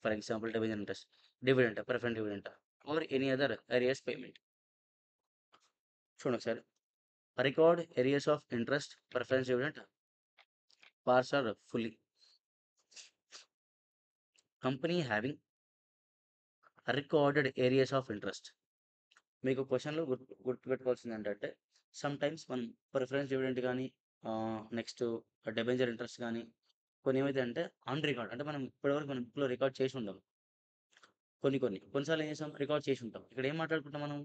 for example division interest, dividend, preference dividend or any other arrears payment. చూడండి ఒకసారి, record arrears of interest, preference dividend, parts or fully. Company having recorded arrears of interest. మీకు క్వశ్చన్లో గుర్తుపెట్టుకోవాల్సింది ఏంటంటే, some times మనం preference dividend కానీ, next డెబెంచర్ interest కానీ, కొన్ని ఏమైతే అంటే ఆన్ రికార్డ్, అంటే మనం ఇప్పటివరకు మనం బుక్లో రికార్డ్ చేసి ఉండం. కొన్నిసార్లు ఏం చేసాం, రికార్డ్ చేసి ఉంటాం. ఇక్కడ ఏం మాట్లాడుకుంటాం మనం,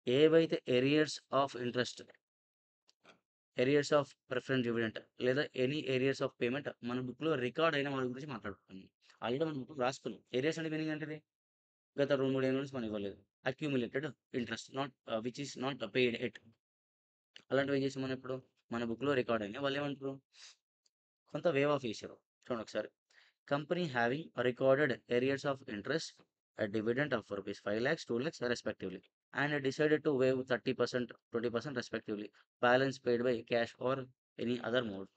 ఏవైతే arrears of interest, arrears of preference dividend లేదా ఎనీ ఏరియర్స్ ఆఫ్ పేమెంట్ మన బుక్లో రికార్డ్ అయిన వాటి గురించి మాట్లాడుకుంటాం. ఆల్రెడీ మన బుక్ రాసుకున్నాం. ఏరియర్స్ అంటే మీనింగ్ ఏంటిది, గత 2, 3 ఏళ్ళ నుంచి మనం ఇవ్వలేదు. Accumulated interest not which is not paid at. అలాంటివి ఏం చేసాం మనం ఇప్పుడు మన బుక్లో రికార్డ్ అయినాయి. వాళ్ళు ఏమంటారు, కొంత వేవ్ ఆఫ్ చేశారు. చూడండి ఒకసారి, company having recorded arrears of interest dividend of rupees 5 lakhs, 2 lakhs respectively, and decided to wave 30%, 20% respectively, balance paid by cash or any other mode.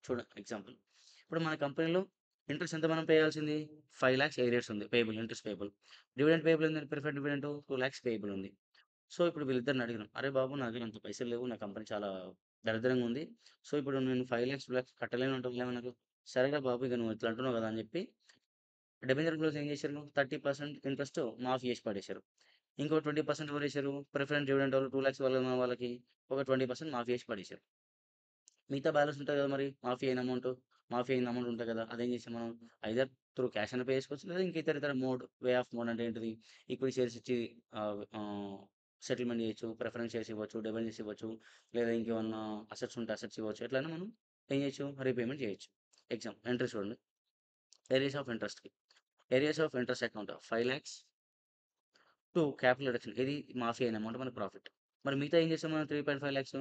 చూడండి ఎగ్జాంపుల్, ఇప్పుడు మన కంపెనీలో ఇంట్రెస్ట్ ఎంత మనం పే చేయాల్సింది, 5 lakhs ఏరియర్స్ ఉంది payable, interest payable. Dividend payable ఉంది, preferred dividend 2 lakhs payable ఉంది. సో ఇప్పుడు వీళ్ళిద్దరిని అడిగినాం, అరే బాబు నా దగ్గర అంత పైసలు లేవు, నా కంపెనీ చాలా దరిద్రంగా ఉంది, సో ఇప్పుడు నేను 5 lakhs, 2 lakhs కట్టలేను అంటున్నావు నాకు. సరేరా బాబు, ఇక నువ్వు ఇట్లా అంటున్నావు కదా అని చెప్పి డిబెంచర్ క్లోజ్ ఏం చేశారు, 30% ఇంట్రెస్ట్ మాఫీ చేసి పడేశారు. ఇంకో 20% ఎవరు చేశారు, ప్రిఫరెన్స్ డివిడెంట్ వాళ్ళు 2 lakhs వాళ్ళకి ఒక 20% మాఫీ చేసి పడేశారు. మిగతా బ్యాలెన్స్ ఉంటుంది కదా మరి, మాఫీ అయిన అమౌంట్ ఉంటుంది కదా, అదేం చేసాం మనం, ఐదర్ త్రూ క్యాష్ అయినా పే చేసుకోవచ్చు, లేదా ఇంకా ఇతర వే ఆఫ్ మోడ్ అంటే ఏంటిది, ఈక్విటీ షేర్స్ ఇచ్చి సెటిల్మెంట్ చేయొచ్చు, ప్రిఫరెన్స్ షేర్స్ ఇవ్వచ్చు, డిబెంచర్స్ ఇవ్వచ్చు, లేదా ఇంకేమన్నా అసెట్స్ ఉంటే అసెట్స్ ఇవ్వచ్చు. ఎట్లయినా మనం ఏం చేయొచ్చు, రీపేమెంట్ చేయొచ్చు. ఎగ్జామ్ ఎంట్రీ చూడండి, ఏరియాస్ ఆఫ్ ఇంట్రెస్ట్కి, arrears of interest account 5 lakhs to capital reduction, ఇది మాఫీ అయిన అమౌంట్ మన ప్రాఫిట్. మరి మిగతా ఏం చేస్తాం మనం, 3.5 lakhs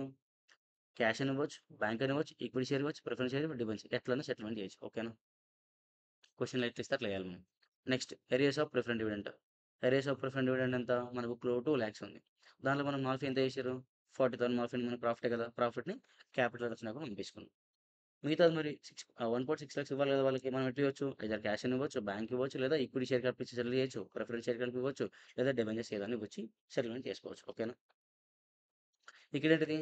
క్యాష్ అని ఇవ్వచ్చు, బ్యాంక్ అని ఇవ్వచ్చు, ఈక్విటీ షేర్ ఇవ్వచ్చు, ప్రిఫరెన్స్ షేర్, డిబెంచర్, ఎట్లైనా సెటిల్మెంట్ చేయొచ్చు. ఓకేనా, క్వశ్చన్లు ఎట్లా ఇస్తే అట్లా వేయాలి మనం. Next, areas of preference dividend. Areas of preference dividend ఎంత, మన బుక్లో 2 lakhs ఉంది. దాంట్లో మనం మాఫీ ఎంత చేశారు, 40,000 మాఫీ, మన ప్రాఫిటే కదా, ప్రాఫిట్ని క్యాపిటల్ రిడక్షన్ అకౌంట్ పంపించుకున్నాం. మిగతాది మరి 1.6 lakhs ఇవ్వాలి కదా వాళ్ళకి, మనం ఎట్లా ఇవ్వచ్చు, ఐదర్ క్యాష్ అని ఇవ్వచ్చు, బ్యాంక్ ఇవ్వచ్చు, లేదా ఈక్విటీ షేర్ కలిపి సెటిల్ చేయొచ్చు, ప్రిఫరెన్స్ షేర్ కలిపి ఇవ్వచ్చు, లేదా డిబెంచర్స్ ఏదైనా ఇవ్వచ్చు, సెటిల్మెంట్ చేసుకోవచ్చు. ఓకేనా, ఇక్కడ ఏంటిది,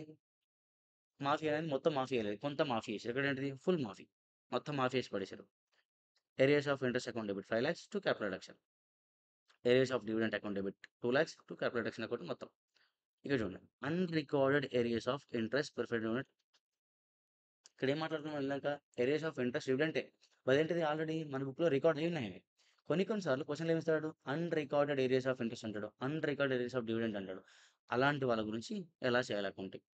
మాఫీ అనేది మొత్తం మాఫీ అయ్యలేదు, కొంత మాఫీ చేశారు. ఇక్కడ ఏంటిది, ఫుల్ మాఫీ, మొత్తం మాఫీ చేసి పడేశారు. Arrears of interest account debit 5 lakhs to capital reduction. Arrears of dividend account debit 2 lakhs to capital reduction account మొత్తం. ఇక్కడ చూడండి, unrecorded arrears of interest preferred dividend. ఇక్కడ ఏం మాట్లాడుతున్నాం వెళ్ళాక, ఏరియాస్ ఆఫ్ ఇంట్రెస్ట్ డివిడెంటే, అదేంటిది ఆల్రెడీ మన బుక్లో రికార్డ్ అయి ఉన్నాయి. కొన్నిసార్లు క్వశ్చన్లు ఏమిస్తాడు, అన్రికార్డెడ్ ఏరియాస్ ఆఫ్ ఇంట్రెస్ట్ అంటాడు, అన్రికార్డెడ్ ఏరియాస్ ఆఫ్ డివిడెంట్ అంటాడు. అలాంటి వాళ్ళ గురించి ఎలా చేయాలి accounting.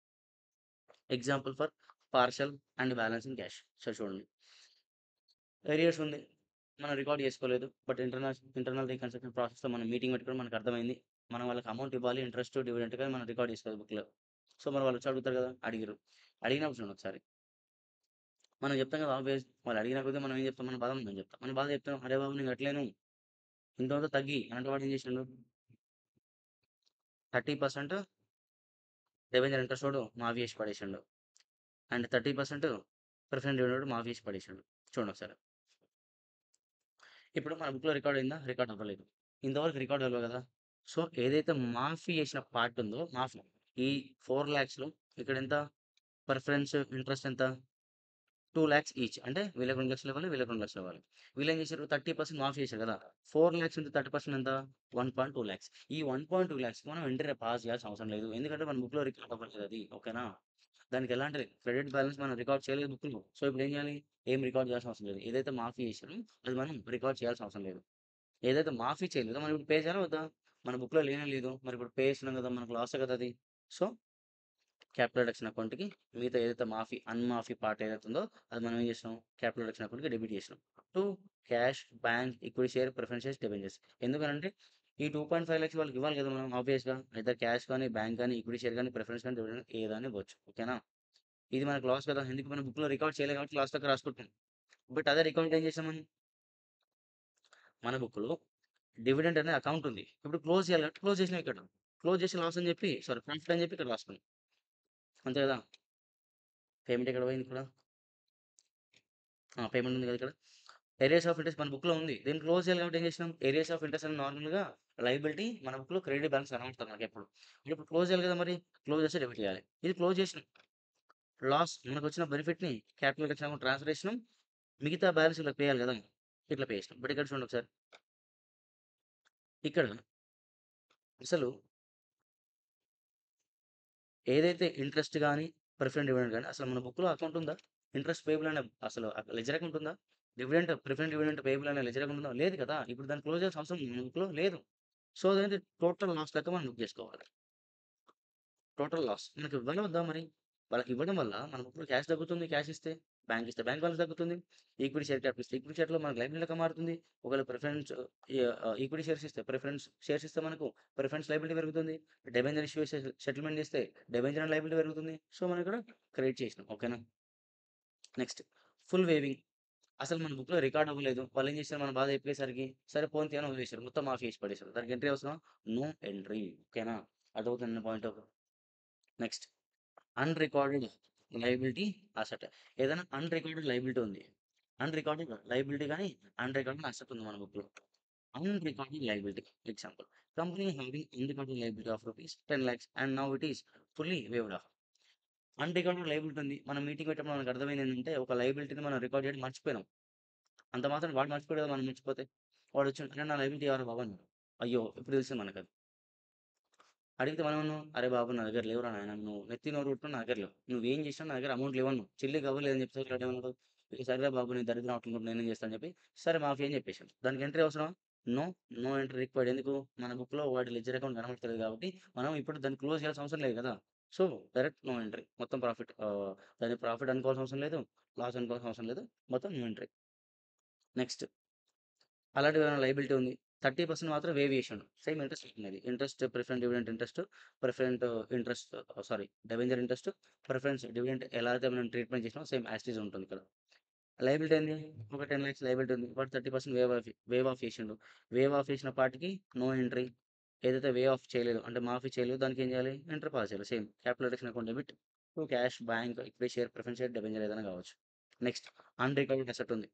Example for partial and balance in cash. So చూడండి, ఏరియాస్ ఉంది, మనం రికార్డ్ చేసుకోలేదు, బట్ ఇంటర్నల్ రీకన్స్ట్రక్షన్ ప్రాసెస్లో మనం మీటింగ్ పెట్టుకుని మనకు అర్థమైంది, మనం వాళ్ళకి అమౌంట్ ఇవ్వాలి, ఇంట్రెస్ట్ డివిడెంట్ కానీ మనం రికార్డ్ చేసుకోలేదు బుక్లో. సో మరి వాళ్ళు వచ్చి అడుగుతారు కదా, అడిగినప్పుడు చూడండి ఒకసారి, మనం చెప్తాం కదా ఆబ్వియస్, వాళ్ళు అడిగిన కొద్దీ మనం ఏం చెప్తాం, మన బాధ మనం చెప్తాం, మన బాధ చెప్తాం, అరే బాబు నేను కట్టలేను, ఇంత తగ్గి అంటే వాడు ఏం చేసిండు, 30% డిబెంచర్ ఇంట్రెస్ట్ వాడు మాఫీ చేసి పడేసిండు, అండ్ 30% ప్రిఫరెన్స్ డివిడెంట్ మాఫీ చేసి పడేసిండు. చూడండి ఒకసారి, ఇప్పుడు మన బుక్లో రికార్డ్ అయిందా, రికార్డ్ అవ్వలేదు, ఇంతవరకు రికార్డ్ అవ్వలేదు కదా. సో ఏదైతే మాఫీ చేసిన పార్ట్ ఉందో, మాఫీ ఈ 4 lakhsలో ఇక్కడ ఎంత, ప్రిఫరెన్స్ ఇంట్రెస్ట్ ఎంత, 2 lakhs ఈచ్, అంటే వీళ్ళకి 2 లక్షలు ఇవ్వాలి, వీళ్ళకి 2 లక్షలు ఇవ్వాలి. వీళ్ళు ఏం చేశారు, 30% మాఫీ చేశారు కదా, 4 lakhs into 30% ఎంత, 1.2 lakhs. ఈ 1.2 lakhs మనం వెంటనే పాస్ చేయాల్సిన అవసరం లేదు, ఎందుకంటే మన బుక్లో రికార్డ్ అవ్వలేదు అది. ఓకేనా, దానికి ఎలాంటి క్రెడిట్ బ్యాలెన్స్ మనం రికార్డ్ చేయలేదు బుక్లో. సో ఇప్పుడు ఏం చేయాలి, ఏం రికార్డ్ చేయాల్సిన అవసరం లేదు, ఏదైతే మాఫీ చేశారో అది మనం రికార్డ్ చేయాల్సిన అవసరం లేదు. ఏదైతే మాఫీ చేయలేదో మనం ఇప్పుడు పే చేయాలా వద్దా, మన బుక్లో లేనే లేదు, మరి ఇప్పుడు పే చేస్తున్నాం కదా, మనకు లాస్ కదా అది. సో క్యాపిటల్ రిడక్షన్ అకౌంట్కి మిగతా ఏదైతే అన్మాఫీ పార్ట్ ఏదైతే ఉందో అది మనం ఏం చేసినాం, క్యాపిటల్ రిడక్షన్ అకౌంట్కి డెబిట్ చేసినాం. To cash, bank, equity share, preference shares, debentures. ఎందుకంటే ఈ 2.5 lakhs వాళ్ళకి ఇవ్వాలి కదా మనం, ఆబ్వియస్గా అయితే క్యాష్ కానీ, బ్యాంక్ కానీ, ఈక్విటీ షేర్ కానీ, ప్రిఫరెన్స్ కానీ, డివిడెండ్ ఏదని ఇవ్వచ్చు. ఓకేనా, ఇది మనకు లాస్ కదా, ఎందుకు మన బుక్లో రికార్డ్ చేయలేదు కాబట్టి లాస్ దగ్గర రాసుకుంటాం. బట్ అదే అకౌంట్ ఏం చేసామని, మన బుక్లో డివిడెండ్ అనే అకౌంట్ ఉంది, ఇప్పుడు క్లోజ్ చేయాలి కాబట్టి క్లోజ్ చేసినాం ఇక్కడ. క్లోజ్ చేసి లాస్ అని చెప్పి ప్రాఫిట్ అని చెప్పి ఇక్కడ రాసుకున్నాం. అంతే కదా! పేమెంట్ ఎక్కడ పోయింది ఇక్కడ? పేమెంట్ ఉంది కదా ఇక్కడ. ఏరియాస్ ఆఫ్ ఇంట్రెస్ట్ మన బుక్‌లో ఉంది. దీన్ని క్లోజ్ చేయాలి కాబట్టి ఏం చేసినాం? ఏరియాస్ ఆఫ్ ఇంట్రెస్ట్ అని నార్మల్‌గా లయబిలిటీ మన బుక్‌లో క్రెడిట్ బ్యాలెన్స్ కనబడుతుంది మనకెప్పుడు. ఇప్పుడు క్లోజ్ చేయాలి కదా మరి. క్లోజ్ చేసి డెబిట్ చేయాలి. ఇది క్లోజ్ చేసినాం. లాస్ మనకొచ్చిన బెనిఫిట్‌ని క్యాపిటల్ అకౌంట్ ట్రాన్స్‌ఫర్ చేసినాం. మిగతా బ్యాలెన్స్ వీళ్ళకి పే చేయాలి కదా! ఇట్లా పే చేసినాం. బట్ ఇక్కడ చూడండి ఒకసారి. ఇక్కడ అసలు ఏదైతే ఇంట్రెస్ట్ గాని, ప్రిఫరెంట్ డివిడెండ్ గాని అసలు మన బుక్‌లో అకౌంట్ ఉందా? ఇంట్రెస్ట్ పేయబుల్ అనే అసలు లెడ్జర్ అకౌంట్ ఉందా? ప్రిఫరెంట్ డివిడెండ్ పేయబుల్ అనే లెడ్జర్ అకౌంట్ ఉందా? లేదు కదా! ఇప్పుడు దాన్ని క్లోజ్ చేయాల్సిన అవసరం మన బుక్‌లో లేదు. సో, అదేంటి టోటల్ లాస్ లెక్క మనం బుక్ చేసుకోవాలి. Total loss. మనకి ఇవ్వాలా వద్దా మరి? వాళ్ళకి ఇవ్వడం వల్ల మన బుక్‌లో క్యాష్ తగ్గుతుంది. క్యాష్ ఇస్తే. బ్యాంక్ ఇస్తే బ్యాంక్ బ్యాలెన్స్ తగ్గుతుంది. ఈక్విటీ షేర్ క్యాపిటల్ ఇస్తే ఈక్విటీ షేర్‌లో మనకు లయబిలిటీ లెక్క మారుతుంది. ఒకవేళ ఈక్విటీ షేర్స్ ఇస్తే షేర్స్ ఇస్తే మనకు ప్రిఫరెన్స్ లయబిలిటీ పెరుగుతుంది. డిబెంచర్ ఇష్యూ చేసి సెటిల్మెంట్ చేస్తే డిబెంచర్ అండ్ లయబిలిటీ పెరుగుతుంది. సో, మనం ఇక్కడ క్రియేట్ చేసినాం. ఓకేనా? Next full weaving. అసలు మన బుక్‌లో రికార్డ్ అవ్వలేదు. వాళ్ళేం చేశారు మన బాధ చెప్పేసరికి, సరే పోనీ తీ అని వదిలేసారు. మొత్తం మాఫ్ చేసి పడేసారు. దానికి ఎంట్రీ అవసరమా? No entry. ఓకేనా? అర్థమవుతుందా point? Next unrecorded liability asset. ఏదైనా అన్‌రికార్డెడ్ లయబిలిటీ ఉంది. అన్‌రికార్డెడ్ లయబిలిటీ గాని, అన్‌రికార్డెడ్ అసెట్ ఉంది మన బుక్‌లో. Unrecorded liability example. Company having unrecorded liability of rupees 10,00,000 and now it is fully waived off. Unrecorded liability ఉంది. మనం మీటింగ్ పెట్టినప్పుడు మనకు అర్థమైంది ఏంటంటే, ఒక లయబిలిటీని మనం రికార్డ్ చేయడం మర్చిపోయినాం. అంత మాత్రాన వాడు మర్చిపోయాడు కదా! మనం మర్చిపోతే. వాడొచ్చి "అన్న నా లయబిలిటీ ఎవరా బాబు" అన్నాడు. అయ్యో! ఇప్పుడు తెలిసింది మనకది. అడిగితే మనమన్నాం, "అరే బాబు! నా దగ్గర లేవురా నాయనా! నువ్వు నెత్తి నోరు కొట్టుకొని నా దగ్గర లేవు. నువ్వేం చేసినా నా దగ్గర అమౌంట్ లేవన్నావు. చెల్లికి అవ్వలేదని చెప్పేసరికి ఆడేమన్నాడు, "ఇక సరేరా బాబు! నీ దరిద్రం అట్లున్నప్పుడు నేనేం చేస్తా" అని చెప్పి, సరే మాఫీ అని చెప్పేసాం. దానికి ఎంట్రీ అవసరమా? నో. No entry required. ఎందుకు? మన బుక్‌లో వాడి లెడ్జర్ అకౌంట్ కనబడతలేదు కాబట్టి, మనం ఇప్పుడు దాన్ని క్లోజ్ చేయాల్సిన అవసరం లేదు కదా! So, direct no entry. మొత్తం దాన్ని ప్రాఫిట్ అనుకోవాల్సిన అవసరం లేదు. లాస్ అనుకోవాల్సిన అవసరం లేదు. మొత్తం నో ఎంట్రీ. నెక్స్ట్ అలాంటివేమైనా లయబిలిటీ ఉంది. 30% మాత్రం వేవియేషన్. సేమ్ ఇంట్రెస్ట్ ఉన్నది. Interest preference dividend interest, preference interest debenture interest, preference dividend ఎలా అయితే మనం ట్రీట్మెంట్ చేసినామో సేమ్ యాజ్ ఇట్ ఈజ్ ఉంటుంది ఇక్కడ. లయబిలిటీ ఏంది? ఒక 10,00,000 లయబిలిటీ ఉంది. వాడు 30% వేవ్ ఆఫ్ చేసిండు. వేవ్ ఆఫ్ చేసిన పార్ట్‌కి నో ఎంట్రీ. ఏదైతే వేవ్ ఆఫ్ చేయలేదో అంటే మాఫీ చేయలేదో దానికి ఏం చేయాలి? ఎంటర్ పాస్ చేయాలి. Same capital reduction account debit to cash, bank, equity share, preference share, debenture ఏదైనా కావచ్చు. నెక్స్ట్ అన్‌రికవర్డ్ అసెట్ ఉంది.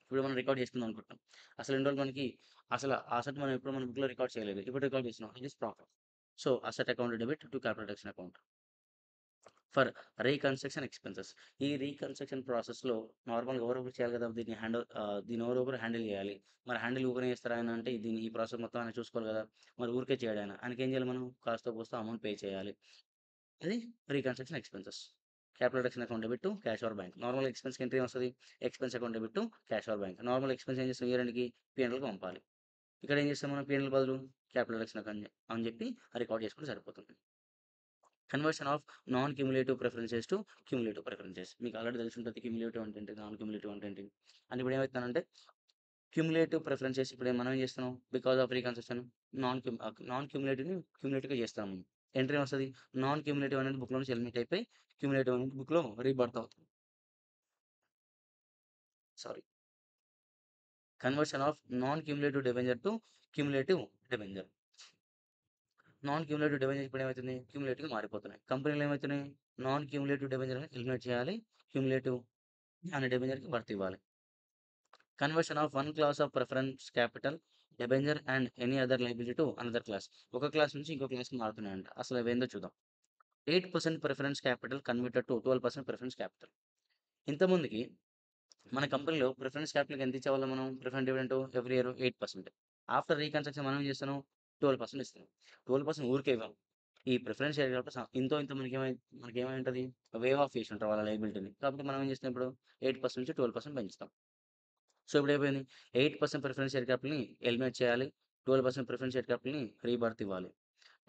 ఇప్పుడు మనం రికార్డ్ చేసుకుందాం అనుకుంటున్నాం. అసలు ఇన్ని రోజులు మనకి అసలు ఆ అసెట్ మనం ఎప్పుడు మన బుక్‌లో రికార్డ్ చేయలేదు. ఇప్పుడు రికార్డ్ చేస్తున్నాం. It is profit. So, asset account debit to capital reduction account for reconstruction expenses. ఈ రీకన్స్ట్రక్షన్ ప్రాసెస్‌లో నార్మల్‌గా ఎవరో ఒకరు చేయాలి కదా! దీన్ని ఎవరో ఒకరు హ్యాండిల్ చేయాలి. మరి హ్యాండిల్ ఊకనే చేస్తారా ఆయన అంటే ఈ ప్రాసెస్ మొత్తం ఆయన చూసుకోవాలి కదా! మరి ఊరికే చేయడు ఆయన. ఆయనకేం చేయాలి మనం? కాస్తో కూస్తో అమౌంట్ పే చేయాలి. అది reconstruction expenses. Capital reduction account debit to cash or bank. Normal ఎక్స్‌పెన్స్‌కి ఎంట్రీ ఏమొస్తది? Expense account debit to cash or bank. Normal expense ఏం చేస్తాం? ఇయర్ ఎండ్‌కి పీ&ఎల్‌కి పంపాలి. ఇక్కడ ఏం చేస్తాం మనం పీ&ఎల్ బదులు క్యాపిటల్ రిడక్షన్ అకౌంట్ అని చెప్పి రికార్డ్ చేసుకుంటే సరిపోతుంది. Conversion of non cumulative preferences to cumulative preferences. మీకు ఆల్రెడీ తెలిసి ఉంటది క్యుములేటివ్ అంటే ఏంటి? నాన్ క్యుములేటివ్ అంటే ఏంటి? అంటే ఇప్పుడు ఏమైతుందనంటే క్యుములేటివ్ ప్రిఫరెన్సెస్ ఇప్పుడు మనం ఏం చేస్తున్నాం? బికాస్ ఆఫ్ రీకన్స్ట్రక్షన్ నాన్ క్యుములేటివ్‌ని క్యుములేటివ్‌గా చేస్తాం మనం. ఎంట్రీ ఏమొస్తది? నాన్ క్యుములేటివ్ అనేది బుక్‌లో నుంచి ఎలిమినేట్ అయిపోయి క్యుములేటివ్ అనేది బుక్‌లో రీబర్త్ అవుతుంది. Sorry. Conversion of non cumulative debenture to cumulative debenture. Non cumulative debenture ఇప్పుడు ఏమైతుంది? క్యుములేటివ్‌గా మారిపోతున్నాయి. కంపెనీలు ఏమైతున్నాయి? నాన్ క్యుములేటివ్ డిబెంచర్‌ని ఎలిమినేట్ చేయాలి. క్యుములేటివ్ అనే డిబెంచర్‌కి భర్తీ ఇవ్వాలి. Conversion of one class of preference capital debenture and any other liability to another class. ఒక క్లాస్ నుంచి ఇంకో క్లాస్‌కి మారుతున్నాయంట. అసలు అవేందో చూద్దాం. 8% preference capital converted to 12% preference capital. ఇంతకుముందుకి మన కంపెనీలో ప్రిఫరెన్స్ క్యాపిటల్‌కి ఎంత ఇచ్చేవాళ్ళం మనం? Preference dividend every year 8%. After reconstruction మనం ఏం చేస్తున్నాం? 12% ఇస్తున్నాం. 12% ఊరికే ఇవ్వం. ఈ ప్రిఫరెన్స్ షేర్ కాబట్టి ఇంతో ఇంతో మనకేమై ఉంటది? వేవ్ ఆఫ్ చేసి ఉంటారు వాళ్ళ లయబిలిటీని. కాబట్టి మనం ఏం చేస్తాం ఇప్పుడు 8% నుంచి 12% పెంచుతాం. సో, ఇప్పుడైపోయింది. 8% ప్రిఫరెన్స్ షేర్ క్యాపిటల్‌ని ఎలిమినేట్ చేయాలి. 12% ప్రిఫరెన్స్ షేర్ క్యాపిటల్‌ని రీబర్త్ ఇవ్వాలి.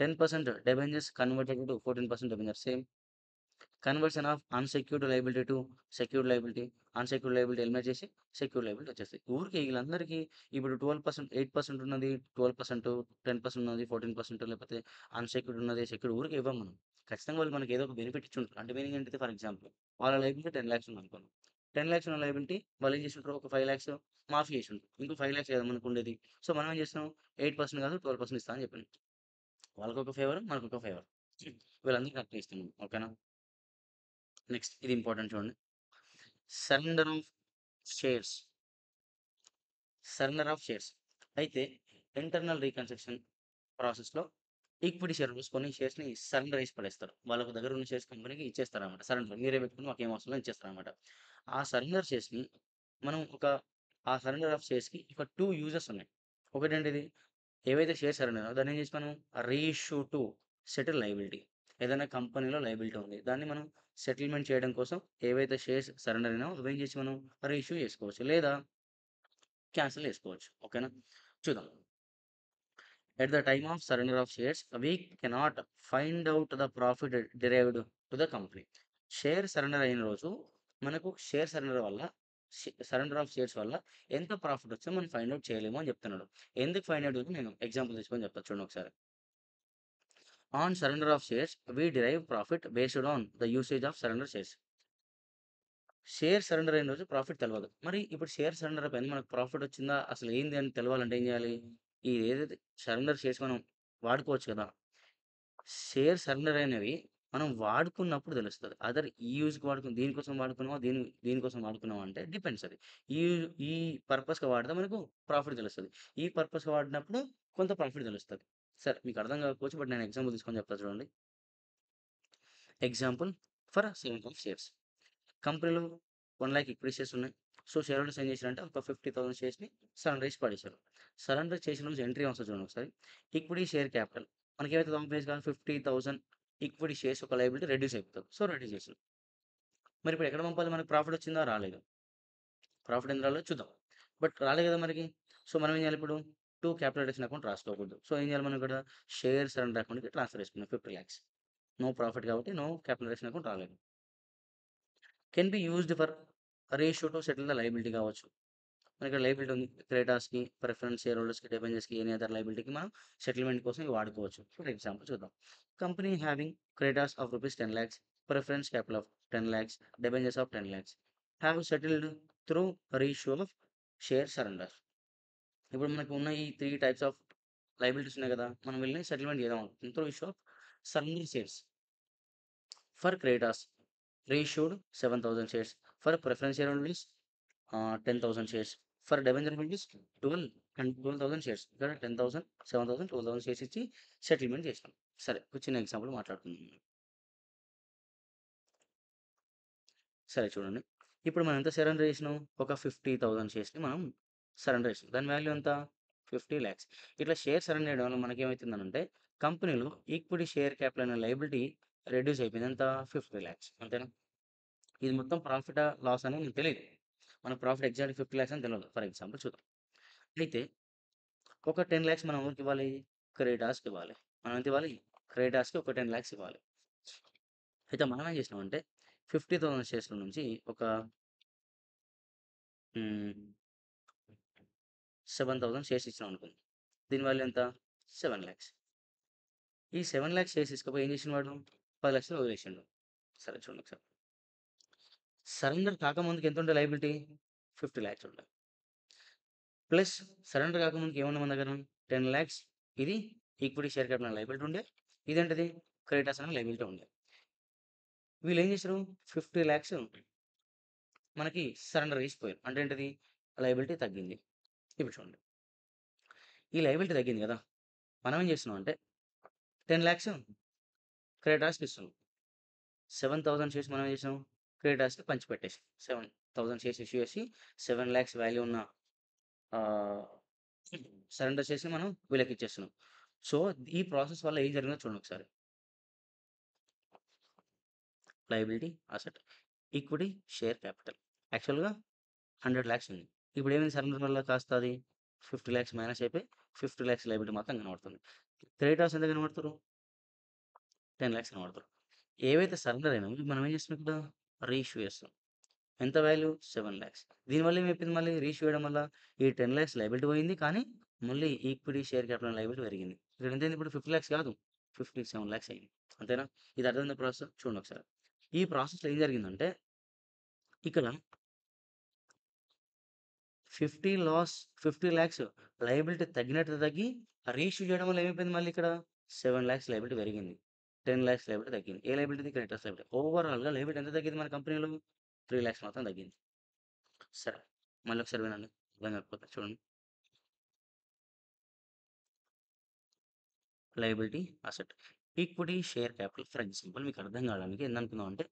10% debentures converted to 14% debentures same. Conversion of unsecured liability to secured liability. Unsecured liability eliminate చేసి సెక్యూర్డ్ లయబిలిటీ వచ్చేస్తాయి. ఊరికే వీళ్ళందరికీ ఇప్పుడు 8% ఉన్నది, 12%, 10% ఉన్నది, 14% లేకపోతే అన్‌సెక్యూర్డ్ ఉన్నది, సెక్యూర్డ్ ఊరికే ఇవ్వం మనం. ఖచ్చితంగా వాళ్ళు మనకి ఏదో ఒక బెనిఫిట్ ఇచ్చుంటారు. అంటే మీనింగ్ ఏంటిది? ఫర్ ఎగ్జాంపుల్ వాళ్ళ లయబిలిటీ 10,00,000 ఉందనుకోండి. 10,00,000 ఉన్న లయబిలిటీ వాళ్ళు ఏం చేసుంటారు? ఒక 5,00,000 మాఫీ చేసుంటారు. ఇంకో 5,00,000 కదా మనకుండేది. సో, మనం ఏం చేస్తున్నాం? 8% కాదు 12% ఇస్తా అని చెప్పినాం. వాళ్ళకొక ఫేవర్, మనకొక ఫేవర్. వీళ్ళందరికీ కరెక్ట్ ఇస్తున్నాం. ఓకేనా? నెక్స్ట్ ఇది ఇంపార్టెంట్ చూడండి. Surrender of shares. Surrender of shares. అయితే ఇంటర్నల్ రీకన్స్ట్రక్షన్ ప్రాసెస్‌లో ఈక్విటీ షేర్ హోల్డర్స్ కొన్ని షేర్స్‌ని సరెండర్ చేసి పడేస్తారు. వాళ్ళకి దగ్గర ఉన్న షేర్స్ కంపెనీకి ఇచ్చేస్తారనమాట. సరెండర్ మీరే పెట్టుకొని మాకేం అవసరం లేదు ఇచ్చేస్తారనమాట. ఆ సరెండర్ షేర్స్‌ని మనం ఆ సరెండర్ ఆఫ్ షేర్స్‌కి ఒక 2 యూజెస్ ఉన్నాయి. ఒకటేంటిది ఏవైతే షేర్స్ సరెండర్ అయ్యాయో దాన్ని ఏం చేసి మనం రీఇష్యూ టు సెటిల్ లయబిలిటీ. ఏదైనా కంపెనీలో లయబిలిటీ ఉంది. దాన్ని మనం సెటిల్‌మెంట్ చేయడం కోసం ఏవైతే షేర్స్ సరెండర్ అయినాయో అవేం చేసి మనం రీఇష్యూ చేసుకోవచ్చు. లేదా క్యాన్సిల్ చేసుకోవచ్చు. ఓకేనా? చూద్దాం. At the time of surrender of shares, we cannot find out the profit derived to the company. Share surrender అయిన రోజు మనకు షేర్ సరెండర్ వల్ల సరెండర్ ఆఫ్ షేర్స్ వల్ల ఎంత ప్రాఫిట్ వచ్చిందో మనం ఫైండ్ అవుట్ చేయలేము అని చెప్తున్నాడు. ఎందుకు ఫైండ్ అవుట్ నేను ఎగ్జాంపుల్ తీసుకొని చెప్తాను చూడండి ఒకసారి. On surrender of shares we derive profit based on the usage of surrender shares. Share surrender అయిన రోజు ప్రాఫిట్ తెలవదు. మరి ఇప్పుడు షేర్ సరెండర్ అయిపోయింది. మనకు ప్రాఫిట్ వచ్చిందా? అసలు ఏంది అని తెలవాలంటే ఏం చేయాలి? ఏదైతే సరెండర్ షేర్స్ మనం వాడుకోవచ్చు కదా! షేర్ సరెండర్ అయినవి మనం వాడుకున్నప్పుడు తెలుస్తది. ఈ యూజ్‌కి దీనికోసం వాడుకున్నామా? దీనికోసం వాడుకున్నామా అంటే డిపెండ్స్ అది. ఈ ఈ పర్పస్‌గా వాడితే మనకు ప్రాఫిట్ తెలుస్తది. ఈ పర్పస్‌గా వాడినప్పుడు కొంత ప్రాఫిట్ తెలుస్తది. సరే మీకు అర్థం కాకపోవచ్చు. బట్ నేను ఎగ్జాంపుల్ తీసుకొని చెప్తా చూడండి. Example for selling of shares. కంపెనీలో 1,00,000 ఈక్విటీ షేర్స్ ఉన్నాయి. సో, షేర్ హోల్డర్స్ ఏం చేశారంటే ఒక 50,000 షేర్స్‌ని సరెండర్ చేసి పడేశారు. సరెండర్ చేసిన రోజు ఎంట్రీ వస్తది చూడండి ఒకసారి. ఈక్విటీ షేర్ క్యాపిటల్ మనకేమైతది ఆబ్వియస్‌గా 50,000 ఈక్విటీ షేర్స్ ఒక లయబిలిటీ రెడ్యూస్ అయిపోతది. సో, రెడ్యూస్ చేసారు. మరి ఇప్పుడు ఎక్కడ పంపాలి? మనకు ప్రాఫిట్ వచ్చిందా? రాలేదు. ప్రాఫిట్ ఎందుకు రాలేదో చూద్దాం. బట్ రాలేదు కదా మనకి. సో, మనం ఏం చేయాలి ఇప్పుడు? టు క్యాపిటల్ రిడక్షన్ అకౌంట్ రాసుకోకూడదు. సో, ఏం చేయాలి మనం ఇక్కడ? షేర్ సరెండర్ అకౌంట్‌కి ట్రాన్స్‌ఫర్ చేసుకున్నాం 50,00,000. నో ప్రాఫిట్ కాబట్టి నో క్యాపిటల్ రిడక్షన్ అకౌంట్ రాలేదు. Can be used for ratio to settle the liability కావచ్చు. మనకి లయబిలిటీ ఉంది. క్రెడిటార్స్‌కి, ప్రిఫరెన్స్ షేర్ హోల్డర్స్‌కి, డిబెంచర్స్‌కి ఎనీ అదర్ లయబిలిటీకి మనం సెటిల్‌మెంట్ కోసం ఇవి వాడుకోవచ్చు. ఫర్ ఎగ్జాంపుల్ చూద్దాం. Company having creditors of rupees 10,00,000, preference capital of 10,00,000, debentures of 10,00,000 have settled through ratio of share surrender. ఇప్పుడు మనకు ఉన్న ఈ 3 టైప్స్ ఆఫ్ లయబిలిటీస్ ఉన్నాయి కదా! మనం వీళ్ళని సెటిల్‌మెంట్ చేద్దాం అనుకుంటున్నాం. Through issue of surrender shares. For creditors reissued 7,000 shares. For preference share holders 10,000 shares. For debenture holders 12,000 shares. ఇక్కడ 10,000, 7,000, 12,000 షేర్స్ ఇచ్చి సెటిల్‌మెంట్ చేసినాం. సరే ఒక చిన్న ఎగ్జాంపుల్ మాట్లాడుకుందాం. సరే చూడండి. ఇప్పుడు మనం ఎంత సరెండర్ చేసినాం? ఒక 50,000 షేర్స్‌ని మనం సరెండర్ చేసినాం. దాని వాల్యూ ఎంత? 50,00,000. ఇట్లా షేర్ సరెండర్ చేయడం వల్ల మనకేమైతుందనంటే కంపెనీలో ఈక్విటీ షేర్ క్యాపిటల్ అనే లయబిలిటీ రెడ్యూస్ అయిపోయింది. ఎంత? 50,00,000 అంతేనా? ఇది మొత్తం ప్రాఫిటా? లాసా అని మనకు తెలీదు. మనకు ప్రాఫిట్ ఎగ్జాక్ట్‌గా 50,00,000 అని తెలవదు. ఫర్ ఎగ్జాంపుల్ చూద్దాం. అయితే ఒక 10,00,000 మనం ఎవరికివ్వాలి? క్రెడిటార్స్‌కివ్వాలి. మనం ఎంత ఇవ్వాలి? క్రెడిటార్స్‌కి ఒక 10,00,000 ఇవ్వాలి. అయితే మనం ఏం చేసినామంటే 50,000 షేర్స్‌లో నుంచి ఒక హ్మ్. 7,000 షేర్స్ ఇచ్చినామనుకుందాం. దీని వాల్యూ ఎంత? 7,00,000. ఈ 7,00,000 షేర్స్ తీసుకపోయి ఏం చేసిండు వాడు? 10,00,000 వదిలేసిండు. సరే చూడండి ఒకసారి. Surrender కాకముందుకు ఎంతుండే liability? 50,00,000 ఉండే. ప్లస్ సరెండర్ కాకముందుకు ఏముండే మన దగ్గర? 10,00,000 ఇది ఈక్విటీ షేర్ క్యాపిటల్ అనే లయబిలిటీ ఉండే. ఇదేంటిది? క్రెడిటార్స్ అనే లయబిలిటీ ఉండే. వీళ్ళేం చేశారు? 50,00,000 మనకి సరెండర్ చేసిపోయారు. అంటే ఏంటిది? లయబిలిటీ తగ్గింది. ఇప్పుడు చూడండి. ఈ లయబిలిటీ తగ్గింది కదా! మనం ఏం చేస్తున్నామంటే 10,00,000 క్రెడిటార్స్‌కి ఇస్తున్నాం. 7,000 షేర్స్ మనం ఏం చేసాం? క్రెడిటార్స్‌కి పంచిపెట్టేసాం. 7,000 షేర్స్ ఇష్యూ చేసి 7,00,000 వాల్యూ ఉన్న ఆహ్, సరెండర్ షేర్స్‌ని మనం వీళ్ళకిచ్చేస్తున్నాం. సో, ఈ ప్రాసెస్ వల్ల ఏం జరిగిందో చూడండి ఒకసారి. Liability, asset, equity, share capital. యాక్చువల్‌గా 100,00,000 ఉంది. ఇప్పుడేమైంది సరెండర్ వల్ల కాస్త అది 50,00,000 మైనస్ అయిపోయి 50,00,000 లయబిలిటీ మాత్రం కనబడుతుంది. క్రెడిటార్స్ ఎంత కనబడుతుర్రు? 10,00,000 కనబడుతుర్రు. ఏవైతే సరెండర్ అయినాయో మనం ఏం చేస్తున్నాం ఇక్కడ? రీఇష్యూ చేస్తున్నాం. ఎంత వాల్యూ? 7,00,000. దీనివల్ల ఏమైపోయింది మళ్ళీ రీఇష్యూ చేయడం వల్ల ఈ 10,00,000 లయబిలిటీ పోయింది. కానీ మళ్ళీ ఈక్విటీ షేర్ క్యాపిటల్ లయబిలిటీ పెరిగింది. ఇక్కడ ఎంతైంది ఇప్పుడు 50,00,000 కాదు. 57,00,000 అయింది. అంతేనా? ఇది అర్థమైందా ప్రాసెస్? చూడండి ఒకసారి. ఈ ప్రాసెస్‌లో ఏం జరిగిందంటే ఇక్కడ 50,00,000 లయబిలిటీ తగ్గినట్టు తగ్గి రీఇష్యూ చేయడం వల్ల ఏమైపోయింది మళ్ళీ ఇక్కడ? 7,00,000 లయబిలిటీ పెరిగింది. 10,00,000 లయబిలిటీ తగ్గింది. ఏ లయబిలిటీ? Creditors liability. ఓవరాల్‌గా లయబిలిటీ ఎంత తగ్గింది మన కంపెనీలో? 3,00,000 మాత్రం తగ్గింది. సరే. మళ్ళీ ఒకసారి వినండి. అర్థం కాకపోతే చూడండి. Liability, asset. Equity, share capital. For example మీకు అర్థం కావడానికి ఏందనుకుందాం అంటే,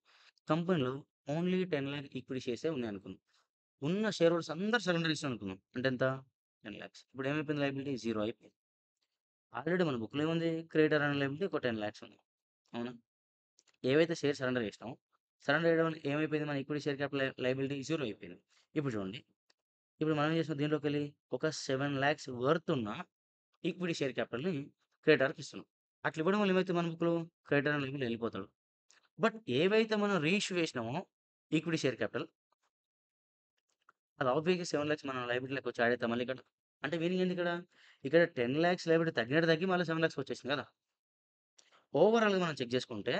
కంపెనీలో ఓన్లీ 10,00,000 ఈక్విటీ షేర్సే ఉన్నాయనుకుందాం. ఉన్న షేర్ హోల్డర్స్ అందరూ సరెండర్ చేసారనుకుందాం. అంటే ఎంత? 10,00,000. ఇప్పుడు ఏమైపోయింది లయబిలిటీ? 0 అయిపోయింది. ఆల్రెడీ మన బుక్‌లో ఏముంది? క్రెడిటర్ అనే లయబిలిటీ ఒక 10,00,000 ఉంది. అవునా? ఏవైతే షేర్ సరెండర్ చేసినామో, సరెండర్ చేయడం వల్ల ఏమైపోయింది? మన ఈక్విటీ షేర్ క్యాపిటల్ లయబిలిటీ 0 అయిపోయింది. ఇప్పుడు చూడండి. ఇప్పుడు మనం ఏం చేస్తున్నాం దీంట్లోకెళ్ళి ఒక 7,00,000 వర్త్ ఉన్న ఈక్విటీ షేర్ క్యాపిటల్‌ని క్రెడిటార్‌కి ఇస్తున్నాం. అట్లా ఇవ్వడం వల్ల ఏమైతుంది మన బుక్‌లో? క్రెడిటర్ అనే లయబిలిటీ వెళ్ళిపోతాడు. బట్ ఏవైతే మనం రీఇష్యూ చేసినామో ఈక్విటీ షేర్ క్యాపిటల్ అది ఆబ్వియస్‌గా 7,00,000 మన లయబిలిటీలోకి వచ్చి యాడ్ అయితాయి మళ్ళీ ఇక్కడ. అంటే మీనింగ్ ఏంది ఇక్కడ? ఇక్కడ 10,00,000 లయబిలిటీ తగ్గినట్టు తగ్గి మళ్ళీ 7,00,000 వచ్చేసింది కదా! ఓవరాల్‌గా మనం చెక్ చేసుకుంటే,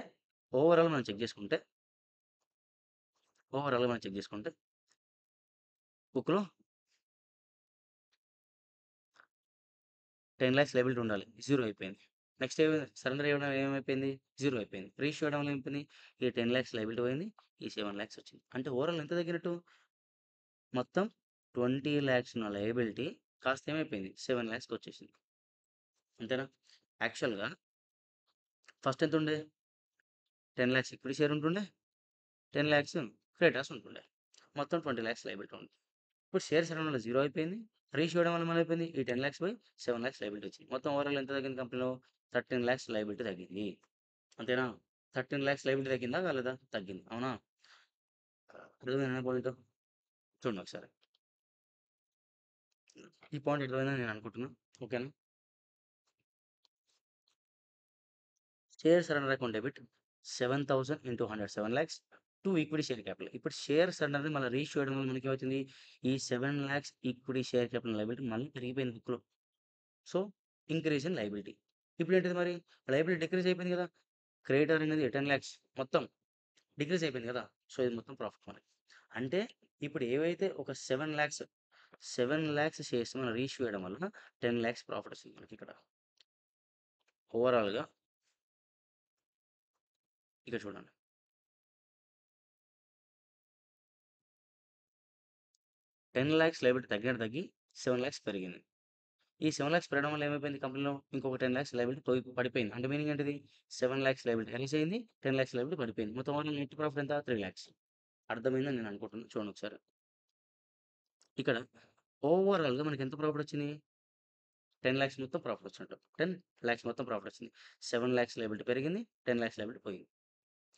ఓవరాల్‌గా మనం చెక్ చేసుకుంటే, ఓవరాల్‌గా మనం చెక్ చేసుకుంటే బుక్‌లో 10,00,000 లయబిలిటీ ఉండాలి. 0 అయిపోయింది. నెక్స్ట్ సరెండర్ ఇవ్వడం ఏమైపోయింది? 0 అయిపోయింది. రీఇష్యూ ఇవ్వడం వల్ల ఏమైపోయింది? ఈ 10,00,000 లయబిలిటీ పోయింది. ఈ 7,00,000 వచ్చింది. అంటే ఓవరాల్ ఎంత తగ్గినట్టు? మొత్తం 20,00,000 ఉన్న లయబిలిటీ కాస్త ఏమైపోయింది? 7,00,000కి వచ్చేసింది. అంతేనా? యాక్చువల్‌గా ఫస్ట్ ఎంతుండే? 10,00,000 ఈక్విటీ షేర్ ఉంటుండే. 10,00,000 క్రెడిటార్స్ ఉంటుండే. మొత్తం 20,00,000 లయబిలిటీ ఉంది. ఇప్పుడు షేర్ సరౌండ్ వల్ల 0 అయిపోయింది. రీఇష్యూ ఇవ్వడం వల్ల ఏమైపోయింది? ఈ 10,00,000 పోయి 7,00,000 లయబిలిటీ వచ్చింది. మొత్తం ఓవరాల్ ఎంత తగ్గింది కంపెనీలో? 13,00,000 లయబిలిటీ తగ్గింది. అంతేనా? 13,00,000 లయబిలిటీ తగ్గిందా? కాలేదా? తగ్గింది. అవునా? అర్థమైందా పాయింట్? చూడండి ఒకసారి. ఈ పాయింట్ అర్థమైందని నేను అనుకుంటున్నా. ఓకేనా? Share surrender account debit 7,000 into 100 7,00,000 to equity share capital. ఇప్పుడు షేర్ సరెండర్‌ని మళ్ళీ రీఇష్యూ చేయడం వల్ల మనకేమవుతుంది? ఈ 7,00,000 ఈక్విటీ షేర్ క్యాపిటల్ లయబిలిటీ మళ్ళీ పెరిగిపోయింది బుక్‌లో. So, increase in liability. ఇప్పుడేంటిది మరి? లయబిలిటీ డిక్రీజ్ అయిపోయింది కదా! క్రెడిటర్ అనేది 10,00,000 మొత్తం డిక్రీజ్ అయిపోయింది కదా! సో, ఇది మొత్తం ప్రాఫిట్ మనకి. అంటే ఇప్పుడు ఏవైతే ఒక 7,00,000 షేర్స్ మనం రీఇష్యూ చేయడం వలన 10,00,000 ప్రాఫిట్ వస్తుంది మనకిక్కడ. ఓవరాల్‌గా ఇక్కడ చూడండి. 10,00,000 లయబిలిటీ తగ్గినట్టు తగ్గి 7,00,000 పెరిగింది. ఈ 7,00,000 పెరగడం వల్ల ఏమైపోయింది కంపెనీలో ఇంకొక 10,00,000 లయబిలిటీ పడిపోయింది. అంటే మీనింగ్ ఏంటిది? 7,00,000 లయబిలిటీ రైజ్ అయింది. 10,00,000 లయబిలిటీ పడిపోయింది. మొత్తం ఓవరాల్ నెట్ ప్రాఫిట్ ఎంత? 3,00,000. అర్థమైందని నేను అనుకుంటున్నా. చూడండి ఒకసారి. ఇక్కడ ఓవరాల్‌గా మనకి ఎంత ప్రాఫిట్ వచ్చింది? 10,00,000 మొత్తం ప్రాఫిట్ వచ్చినట్టు. 10,00,000 మొత్తం ప్రాఫిట్ వచ్చింది. 7,00,000 లయబిలిటీ పెరిగింది. 10,00,000 లయబిలిటీ పోయింది.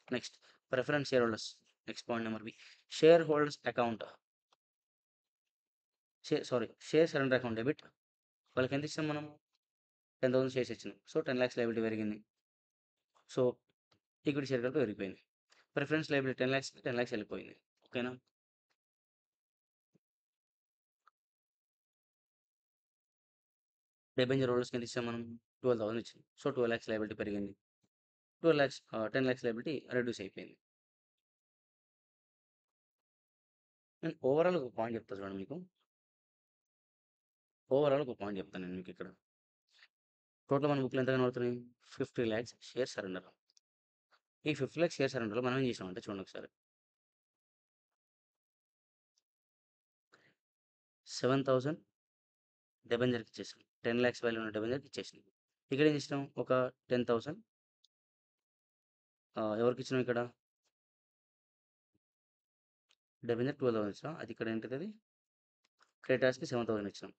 Next preference share holders. Next point number B. Share holders account. Share surrender account debit. వాళ్ళకి ఎంత ఇచ్చాం మనం? 10,000 షేర్స్ ఇచ్చినాం. సో, 10,00,000 లయబిలిటీ పెరిగింది. సో, ఈక్విటీ షేర్ క్యాపిటల్ పెరిగిపోయింది. ప్రిఫరెన్స్ లయబిలిటీ 10,00,000 10,00,000 వెళ్ళిపోయింది. ఓకేనా? డిబెంచర్ హోల్డర్స్‌కి ఎంత ఇచ్చాం మనం? 12,000 ఇచ్చాం. సో, 12,00,000 లయబిలిటీ పెరిగింది. 10,00,000 లయబిలిటీ రెడ్యూస్ అయిపోయింది. నేను ఓవరాల్‌గా ఒక పాయింట్ చెప్తా చూడండి మీకు. ఓవరాల్‌గా ఒక పాయింట్ చెప్తాను నేను మీకిక్కడ. టోటల్ మన బుక్‌లో ఎంత కనబడుతున్నాయి? 50,00,000 షేర్ సరెండర్. ఈ 50,00,000 షేర్ సరెండర్‌లో మనం ఏం చేసామంటే చూడండి ఒకసారి. 7,000 డిబెంచర్‌కి ఇచ్చేసాం. 10,00,000 వాల్యూ ఉన్న డిబెంచర్‌కి ఇచ్చేసినాం. ఇక్కడ ఏం చేసినాం? ఒక 10,000 ఎవరికి ఇచ్చినాం ఇక్కడ? డిబెంచర్ 12,000 ఇచ్చినాం. అది ఇక్కడ ఏంటిదది? క్రెడిటార్స్‌కి 7,000 ఇచ్చినాం.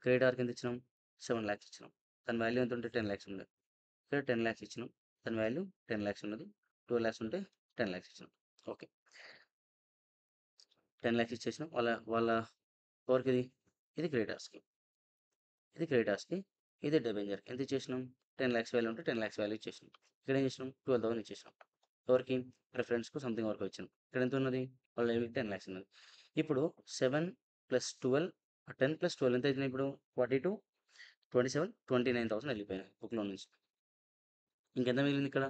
క్రెడిటార్‌కి ఎంత ఇచ్చినాం? 7,00,000 ఇచ్చినాం. దాని వాల్యూ ఎంత ఉంటే 10,00,000 ఉండే. ఇక్కడ 10,00,000 ఇచ్చినాం. దాని వాల్యూ 10,00,000 ఉన్నది. 12,00,000 ఉంటే 10,00,000 ఇచ్చినాం. ఓకే. 10,00,000 ఇచ్చేసినాం. వాళ్ళ వాళ్ళ ఎవరికిది? ఇది క్రెడిటార్స్‌కి. ఇది క్రెడిటార్స్‌కి. ఇది డిబెంచర్‌కి. ఎంత ఇచ్చేసినాం? 10,00,000 వాల్యూ ఉంటే 10,00,000 వాల్యూ ఇచ్చేసినాం. ఇక్కడ ఏం చేసినాం? 12,000 ఇచ్చేసినాం. ఎవరికి? ప్రిఫరెన్స్‌కు సంథింగ్ వరకు ఇచ్చినాం. ఇక్కడ ఎంత ఉన్నది? వాళ్ళ 10,00,000 ఉన్నది. ఇప్పుడు 7 + 12 10 + 12 ఎంత అయితున్నాయి ఇప్పుడు? 42 27 29,000 వెళ్ళిపోయినాయి బుక్‌లో నుంచి. ఇంకెంత మిగిలింది ఇక్కడ?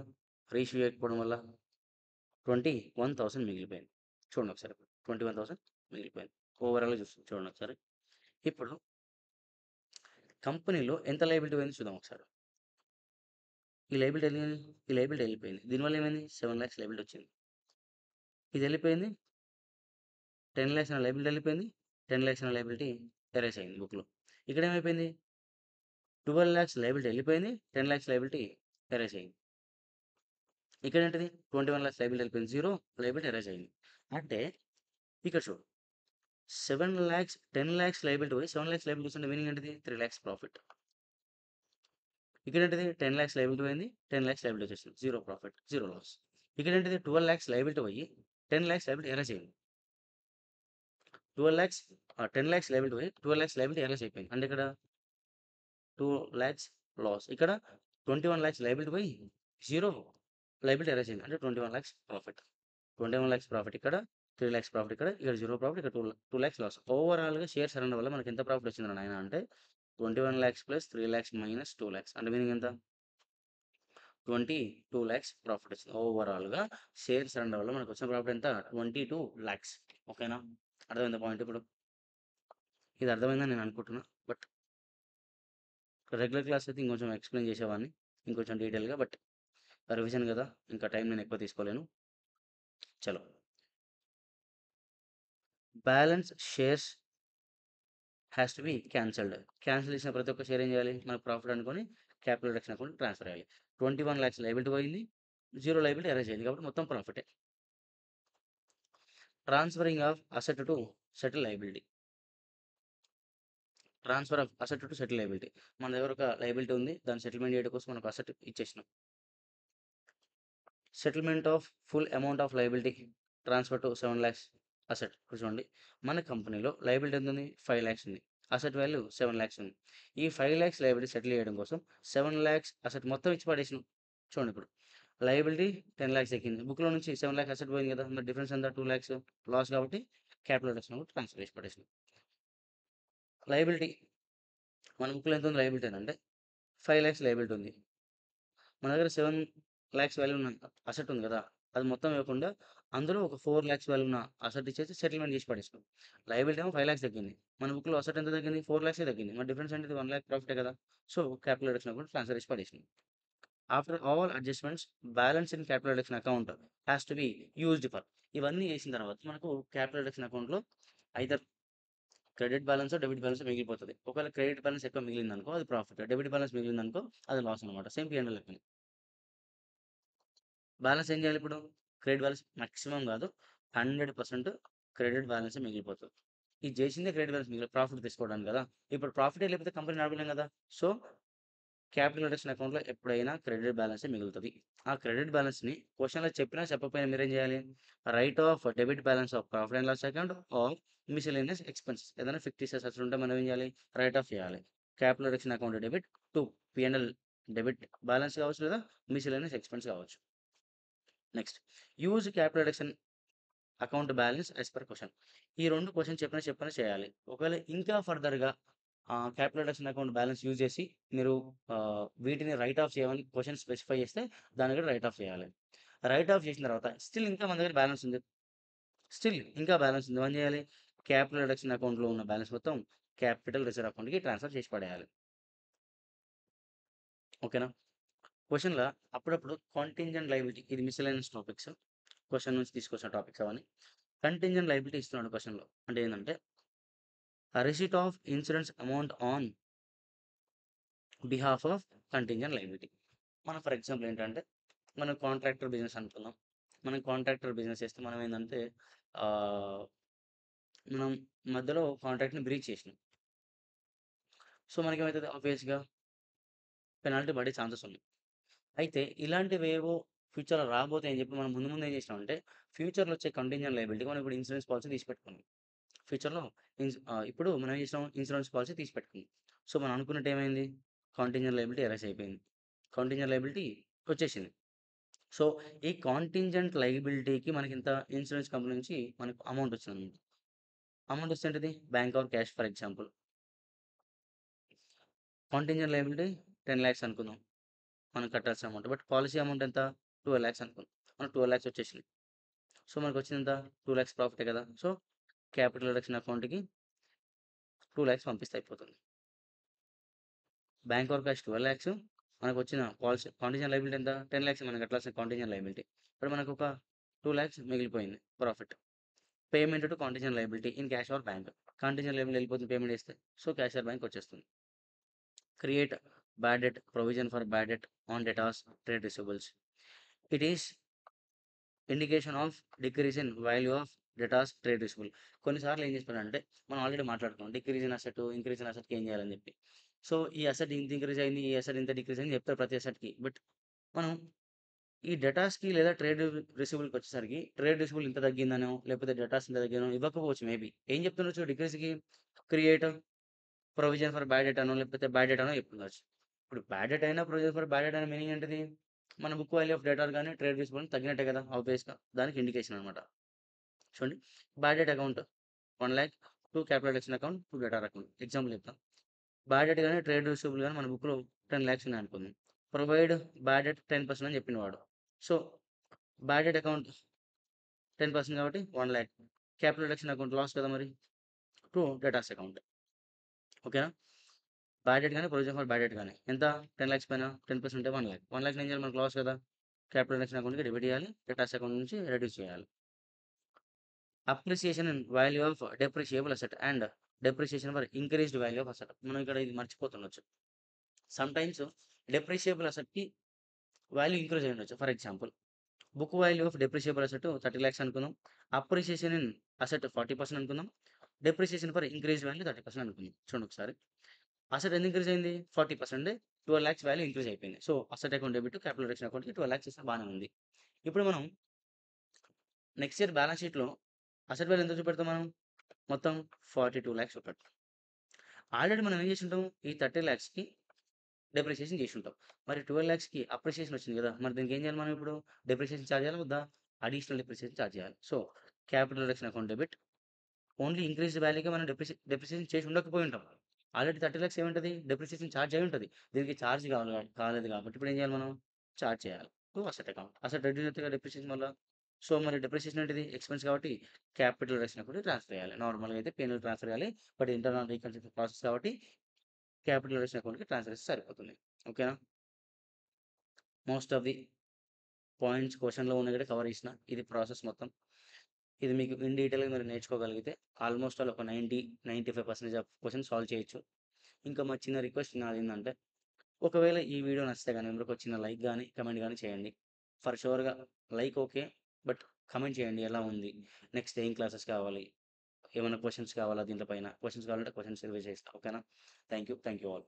రీఇష్యూ చేయకపోవడం వల్ల 21,000 మిగిలిపోయింది. చూడండి ఒకసారి. 21,000 మిగిలిపోయింది. ఓవరాల్‌గా చూడండి ఒకసారి. ఇప్పుడు కంపెనీలో ఎంత లయబిలిటీ పోయింది చూద్దాం ఒకసారి. ఈ లయబిలిటీ వెళ్ళిపోయింది. దీనివల్ల ఏమైంది? 7,00,000 లయబిలిటీ వచ్చింది. ఇది వెళ్ళిపోయింది. 10,00,000 అనే లయబిలిటీ వెళ్ళిపోయింది. 10,00,000 అనే లయబిలిటీ ఎరేస్ అయింది బుక్‌లో. ఇక్కడ ఏమైపోయింది? 12,00,000 లయబిలిటీ వెళ్ళిపోయింది. 10,00,000 లయబిలిటీ ఎరేస్ అయింది. ఇక్కడ ఏంటిది? 21,00,000 లయబిలిటీ వెళ్ళిపోయింది. 0 లయబిలిటీ ఎరేస్ అయింది. అంటే ఇక్కడ చూడు 7,00,000 10,00,000 లయబిలిటీ పోయి 7,00,000 లయబిలిటీ వస్తుంటే మీనింగ్ ఏంటిది? 3,00,000 ప్రాఫిట్. ఇక్కడ ఏంటిది? 10,00,000 లయబిలిటీ పోయింది. 10,00,000 లయబిలిటీ వచ్చేసింది. 0 ప్రాఫిట్, 0 లాస్. ఇక్కడ ఏంటిది? 12,00,000 లయబిలిటీ పోయి 10,00,000 లయబిలిటీ ఎరేస్ అయింది. 12,00,000 10,00,000 లయబిలిటీ పోయి 12,00,000 లయబిలిటీ ఎరేస్ అయిపోయింది. అంటే ఇక్కడ 2,00,000 లాస్. ఇక్కడ 21,00,000 లయబిలిటీ పోయి 0 లయబిలిటీ ఎరేస్ అయింది. అంటే 21,00,000 ప్రాఫిట్. 21,00,000 ప్రాఫిట్ ఇక్కడ, 3,00,000 ప్రాఫిట్ ఇక్కడ 0 ప్రాఫిట్, ఇక్కడ 2,00,000 లాస్. ఓవరాల్‌గా షేర్ సరెండర్ వల్ల మనకి ఎంత ప్రాఫిట్ వచ్చిందిరా నాయనా అంటే 21,00,000 ప్లస్ 3,00,000 మైనస్ 2,00,000 అంటే మీనింగ్ ఎంత? 22,00,000 ప్రాఫిట్ వచ్చింది. ఓవరాల్‌గా షేర్ సరెండర్ వల్ల మనకు వచ్చిన ప్రాఫిట్ ఎంత? 22,00,000. ఓకేనా? అర్థమైందా పాయింట్ ఇప్పుడు? ఇది అర్థమైందని నేను అనుకుంటున్నా. బట్ రెగ్యులర్ క్లాస్ అయితే ఇంకొంచెం ఎక్స్‌ప్లెయిన్ చేసేవాడిని. ఇంకొంచెం డీటెయిల్‌గా. బట్ రివిజన్ కదా! ఇంకా టైం నేను ఎక్కువ తీసుకోలేను. చలో. Balance shares has to be cancelled. Cancel చేసిన ప్రతి ఒక్క షేర్ ఏం చేయాలి? మనకు ప్రాఫిట్ అనుకోని క్యాపిటల్ రిడక్షన్ అకౌంట్‌కి ట్రాన్స్‌ఫర్ చేయాలి. 21,00,000 లయబిలిటీ పోయింది. 0 లయబిలిటీ ఎరేస్ అయింది. కాబట్టి మొత్తం ప్రాఫిటే. Transferring of asset to settle liability. Transfer of asset to settle liability. మన దగ్గర ఒక లయబిలిటీ ఉంది. దాన్ని సెటిల్‌మెంట్ చేయడం కోసం మనకు అసెట్ ఇచ్చేసినాం. Settlement of full amount of liability transfer to 7,00,000 asset. ఇప్పుడు చూడండి మన కంపెనీలో లయబిలిటీ ఎంత ఉంది? 5,00,000 ఉంది. అసెట్ వాల్యూ 7,00,000 ఉంది. ఈ 5,00,000 లయబిలిటీ సెటిల్ చేయడం కోసం 7,00,000 అసెట్ మొత్తం ఇచ్చి పడేసినాం. చూడండి ఇప్పుడు లయబిలిటీ 10,00,000 ఎక్కింది. బుక్‌లో నుంచి 7,00,000 అసెట్ పోయింది కదా! మరి డిఫరెన్స్ ఎంత? 2,00,000 లాస్ కాబట్టి క్యాపిటల్ రిడక్షన్ అకౌంట్ ట్రాన్స్‌ఫర్ చేసి పడేసినాం. లయబిలిటీ మన బుక్‌లో ఎంత ఉంది లయబిలిటీ అంటే 5,00,000 లయబిలిటీ ఉంది. మన దగ్గర 7,00,000 వాల్యూ ఉన్న అసెట్ ఉంది కదా! అది మొత్తం ఇవ్వకుండా అందులో ఒక 4,00,000 వాల్యూ ఉన్న అసెట్ ఇచ్చేసి సెటిల్‌మెంట్ చేసి పడేసినాం. లయబిలిటీ ఏమో 5,00,000 తగ్గింది. మన బుక్‌లో అసెట్ ఎంత తగ్గింది? 4,00,000 తగ్గింది. మరి డిఫరెన్స్ ఏంటిది? 1,00,000 ప్రాఫిటే కదా! So, capital reduction account transfer చేసి పడేసినాం. After all adjustments balance in capital reduction account has to be used for. ఇవన్నీ చేసిన తర్వాత మనకు క్యాపిటల్ రిడక్షన్ అకౌంట్‌లో ఐదర్ క్రెడిట్ బ్యాలెన్సో, డెబిట్ బ్యాలెన్సో మిగిలిపోతది. ఒకవేళ క్రెడిట్ బ్యాలెన్స్ ఎక్కువ మిగిలిందనుకో అది ప్రాఫిట్. డెబిట్ బ్యాలెన్స్ మిగిలిందనుకో అది లాస్ అనమాట. సేమ్ పీ&ఎల్ లెక్కనే. బ్యాలెన్స్ ఏం చేయాలి ఇప్పుడు? క్రెడిట్ బ్యాలెన్స్ మాక్సిమం కాదు 100% క్రెడిట్ బ్యాలెన్సే మిగిలిపోతది. ఇది చేసిందే క్రెడిట్ బ్యాలెన్స్ ప్రాఫిట్ తీసుకోవడానికి కదా! ఇప్పుడు ప్రాఫిటే లేకపోతే కంపెనీ నడపలేం కదా! సో, క్యాపిటల్ రిడక్షన్ అకౌంట్‌లో ఎప్పుడైనా క్రెడిట్ బ్యాలెన్సే మిగులుతది. ఆ క్రెడిట్ బ్యాలెన్స్‌ని క్వెషన్‌లో చెప్పినా చెప్పకపోయినా మీరేం చేయాలి? Write off debit balance of profit and loss account or miscellaneous expenses ఏదైనా ఫిక్టిషియస్ అసెట్స్ ఉంటే మనం ఏం చేయాలి? రైట్ ఆఫ్ చేయాలి. Capital reduction account debit to P and L debit balance కావచ్చు లేదా మిస్‌లేనియస్ ఎక్స్‌పెన్స్ కావచ్చు. Next use capital reduction account balance as per question. ఈ 2 క్వెషన్ చెప్పిన చేయాలి. ఒకవేళ ఇంకా ఫర్దర్‌గా capital reduction account balance use చేసి మీరు వీటిని రైట్ ఆఫ్ చేయమని క్వెషన్ స్పెసిఫై చేస్తే దాన్ని కూడా రైట్ ఆఫ్ చేయాలి. రైట్ ఆఫ్ చేసిన తర్వాత స్టిల్ ఇంకా మన దగ్గర బ్యాలెన్స్ ఉంది. స్టిల్ ఇంకా బ్యాలెన్స్ ఉంది. ఏం చేయాలి? క్యాపిటల్ రిడక్షన్ అకౌంట్‌లో ఉన్న బ్యాలెన్స్ మొత్తం క్యాపిటల్ రిజర్వ్ అకౌంట్‌కి ట్రాన్స్‌ఫర్ చేసి పడేయాలి. ఓకేనా? క్వెషన్‌ల అప్పుడప్పుడు కాంటింజెంట్ లయబిలిటీ ఇది మిస్‌లెనియస్ టాపిక్స్. క్వెషన్ నుంచి తీసుకొచ్చిన టాపిక్స్ అవన్నీ. కంటింజెంట్ లయబిలిటీ ఇస్తున్నాడు క్వెషన్‌లో. అంటే ఏందంటే receipt of insurance amount on behalf of contingent liability. మనం ఫర్ ఎగ్జాంపుల్ ఏంటంటే మనం కాంట్రాక్టర్ బిజినెస్ అనుకుందాం. మనం కాంట్రాక్టర్ బిజినెస్ చేస్తే మనం ఏందంటే ఆహ్, మనం మధ్యలో కాంట్రాక్ట్‌ని బ్రీచ్ చేసినాం. సో, మనకేమైతది ఆబ్వియస్‌గా పెనాల్టీ పడే ఛాన్సెస్ ఉన్నాయి. అయితే ఇలాంటివేవో ఫ్యూచర్‌లో రాబోతాయని చెప్పి మనం ముందు ముందు ఏం చేసినామంటే ఫ్యూచర్‌లో వచ్చే కంటింజెంట్ లయబిలిటీకి మనం ఇప్పుడు ఇన్సూరెన్స్ పాలిసీ తీసి పెట్టుకున్నాం. ఫ్యూచర్‌లో ఇప్పుడు మనం ఏం చేసినాం ఇన్సూరెన్స్ పాలిసీ తీసి పెట్టుకున్నాం. సో, మనం అనుకున్నట్టు ఏమైంది? కాంటింజెంట్ లయబిలిటీ ఎరేస్ అయిపోయింది. కాంటింజెంట్ లయబిలిటీ వచ్చేసింది. సో, ఈ కాంటింజెంట్ లయబిలిటీకి మనకింత ఇన్సూరెన్స్ కంపెనీ నుంచి మనకు అమౌంట్ వచ్చిందనమాట. అమౌంట్ వస్తే ఏంటిది? Bank or cash for example. Contingent liability 10,00,000 అనుకుందాం. మనం కట్టాల్సిన అమౌంట్. బట్ పాలిసీ అమౌంట్ ఎంత? 12,00,000 అనుకుందాం. మనకు 12,00,000 వచ్చేసింది. సో, మనకొచ్చిందెంత? 2,00,000 ప్రాఫిటే కదా! సో, క్యాపిటల్ రిడక్షన్ అకౌంట్‌కి 2,00,000 పంపిస్తే అయిపోతుంది. బ్యాంక్ వర్క్ క్యాష్ 12 lakhs, మనకు వచ్చిన పాలసీ కాంటింజెంట్ లయబిలిటీ ఎంత 10 lakhs మనకు కట్టాల్సిన కాంటింజెంట్ లయబిలిటీ. ఇప్పుడు మనకు ఒక 2 lakhs మిగిలిపోయింది profit. Payment to contingent liability in cash or bank. Contingent liability వెళ్ళిపోతుంది పేమెంట్ చేస్తే, సో క్యాష్ ఆర్ బ్యాంక్ వచ్చేస్తుంది. Create bad debt provision for bad debt on debtors trade receivables. It is indication of decrease in value of debtors trade receivable. కొన్నిసార్లు ఏం చేస్తారంటే మనం already మాట్లాడుకున్నాం decrease in asset, increase in అసెట్కి ఏం చేయాలని చెప్పి. సో ఈ అసెట్ ఇంత ఇంక్రీజ్ అయింది, ఈ అసెట్ ఇంత డిక్రీజ్ అయింది చెప్తారు ప్రతి అసెట్కి. బట్ మనం ఈ డేటాస్కి లేదా ట్రేడ్ రిసీవబుల్కి వచ్చేసరికి ట్రేడ్ రిసీవబుల్ ఇంత తగ్గిందనో లేకపోతే డేటాస్ ఇంత తగ్గిందనో ఇవ్వకపోవచ్చు. మేబీ ఏం చెప్తుండొచ్చు డిక్రీజ్కి create provision for bad debt అనో లేకపోతే బ్యాడ్ డేట్ అనో చెప్తుండొచ్చు. ఇప్పుడు బ్యాడ్ డేట్ అయినా ప్రొవిజన్ ఫర్ బ్యాడ్ డేట్ అనే మీనింగ్ ఏంటిది? మన బుక్ వాల్యూ ఆఫ్ డేటా కానీ ట్రేడ్ రిసీవబుల్ తగ్గినట్టే కదా ఆబ్వియస్గా, దానికి ఇండికేషన్ అనమాట. చూడండి bad debt account 1 lakh to capital account to debtor account. Example చెప్తాం. బ్యాడ్ డేట్ కానీ ట్రేడ్ రిసీవబుల్ కానీ మన బుక్లో 10 lakhs ఉన్నాయి అనుకుందాం. ప్రొవైడ్ బ్యాడ్ డేట్ 10% అని చెప్పిన వాడు. సో బ్యాడ్ డేట్ అకౌంట్ 10% కాబట్టి 1 lakh. క్యాపిటల్ అకౌంట్ లాస్ కదా మరి, టు డేటాస్ అకౌంట్. ఓకేనా? బ్యాడ్ డేట్ కానీ ప్రొవిజన్ ఫర్ బ్యాడ్ డేట్ కానీ ఎంత 10 lakhs పైన 10% అంటే 1 lakh. 1 lakh ఏం చేయాలి మనకు లాస్ కదా, క్యాపిటల్ అకౌంట్కి డెబిట్ చేయాలి, డేటాస్ అకౌంట్ నుంచి రెడ్యూస్ చేయాలి. Appreciation in value of depreciable asset and depreciation for increased value of asset. మనం ఇక్కడ ఇది మర్చిపోతుండొచ్చు. సమ్ టైమ్స్ డెప్రిషియబుల్ అసెట్కి వాల్యూ ఇంక్రీజ్ అయి ఉండొచ్చు. For example book value of depreciable asset 30 lakhs అనుకుందాం. అప్రిసియేషన్ ఇన్ అసెట్ 40% అనుకుందాం. డెప్రిసియేషన్ ఫర్ ఇంక్రీజ్ వాల్యూ 30% అనుకుందాం. చూడండి ఒకసారి అసెట్ ఎంత ఇంక్రీజ్ అయింది 40%, 12 lakhs వాల్యూ ఇంక్రీజ్ అయిపోయింది. So asset account debit capital అకౌంట్కి 12 lakhs ఇస్తే బాగానే ఉంది. ఇప్పుడు మనం నెక్స్ట్ ఇయర్ బ్యాలెన్స్ షీట్‌లో అసెట్ వాల్యూ ఎంత చూపెడతాం మనం? మొత్తం 42 lakhs చూపెడతాం. ఆల్రెడీ మనం ఏం చేసి ఉంటాం, ఈ 30 lakhsకి డెప్రిసియేషన్ చేసి ఉంటాం. మరి 12 lakhsకి అప్రిసియేషన్ వచ్చింది కదా, మరి దీనికి ఏం చేయాలి మనం ఇప్పుడు? డెప్రిసియేషన్ ఛార్జ్ చేయాలా వద్దా? అడిషనల్ డెప్రిసియేషన్ ఛార్జ్ చేయాలి. So capital account debit only increased వాల్యూకే మనం డెప్రిసియేషన్ చేసి ఉండకపోయి ఉంటాం. ఆల్రెడీ 30 lakhs ఏముంటది డెప్రిసియేషన్ ఛార్జ్ అయి ఉంటది. దీనికి ఛార్జ్ కాలేదు కాబట్టి ఇప్పుడు ఏం చేయాలి మనం? ఛార్జ్ చేయాలి to asset account. Asset reduce అవుతుంది కదా డెప్రిసియేషన్ వల్ల. సో మరి డెప్రిసియేషన్ ఏంటిది ఎక్స్‌పెన్స్ కాబట్టి క్యాపిటల్ అకౌంట్‌కి ట్రాన్స్‌ఫర్ చేయాలి. నార్మల్‌గా అయితే P&L ట్రాన్స్‌ఫర్ చేయాలి. బట్ ఇంటర్నల్ రీకన్సిలియేషన్ ప్రాసెస్ కాబట్టి క్యాపిటల్ అకౌంట్‌కి ట్రాన్స్‌ఫర్ చేస్తే సరిపోతుంది. ఓకేనా? మోస్ట్ ఆఫ్ ది పాయింట్స్ క్వెషన్‌లో ఉన్నవి కూడా కవర్ చేసిన. ఇది ప్రాసెస్ మొత్తం. ఇది మీకు ఇన్ డీటెయిల్‌గా మీరు నేర్చుకోగలిగితే ఆల్మోస్ట్ ఆల్ ఒక 95% ఆఫ్ క్వెషన్స్ సాల్వ్ చేయొచ్చు. ఇంకా మా చిన్న రిక్వెస్ట్ నాదేందంటే, ఒకవేళ ఈ వీడియో నచ్చితే గనుక మీరు ఒక చిన్న లైక్ గాని, కమెంట్ గాని చేయండి. ఫర్ ష్యూర్‌గా లైక్ ఓకే. బట్ కమెంట్ చేయండి ఎలా ఉంది? నెక్స్ట్ ఏం క్లాసెస్ కావాలి? ఏమైనా క్వెషన్స్ కావాలా దీంట్లో పైన? క్వెషన్స్ కావాలంటే క్వెషన్స్ రివైజ్ చేస్తా. ఓకేనా? Thank you all.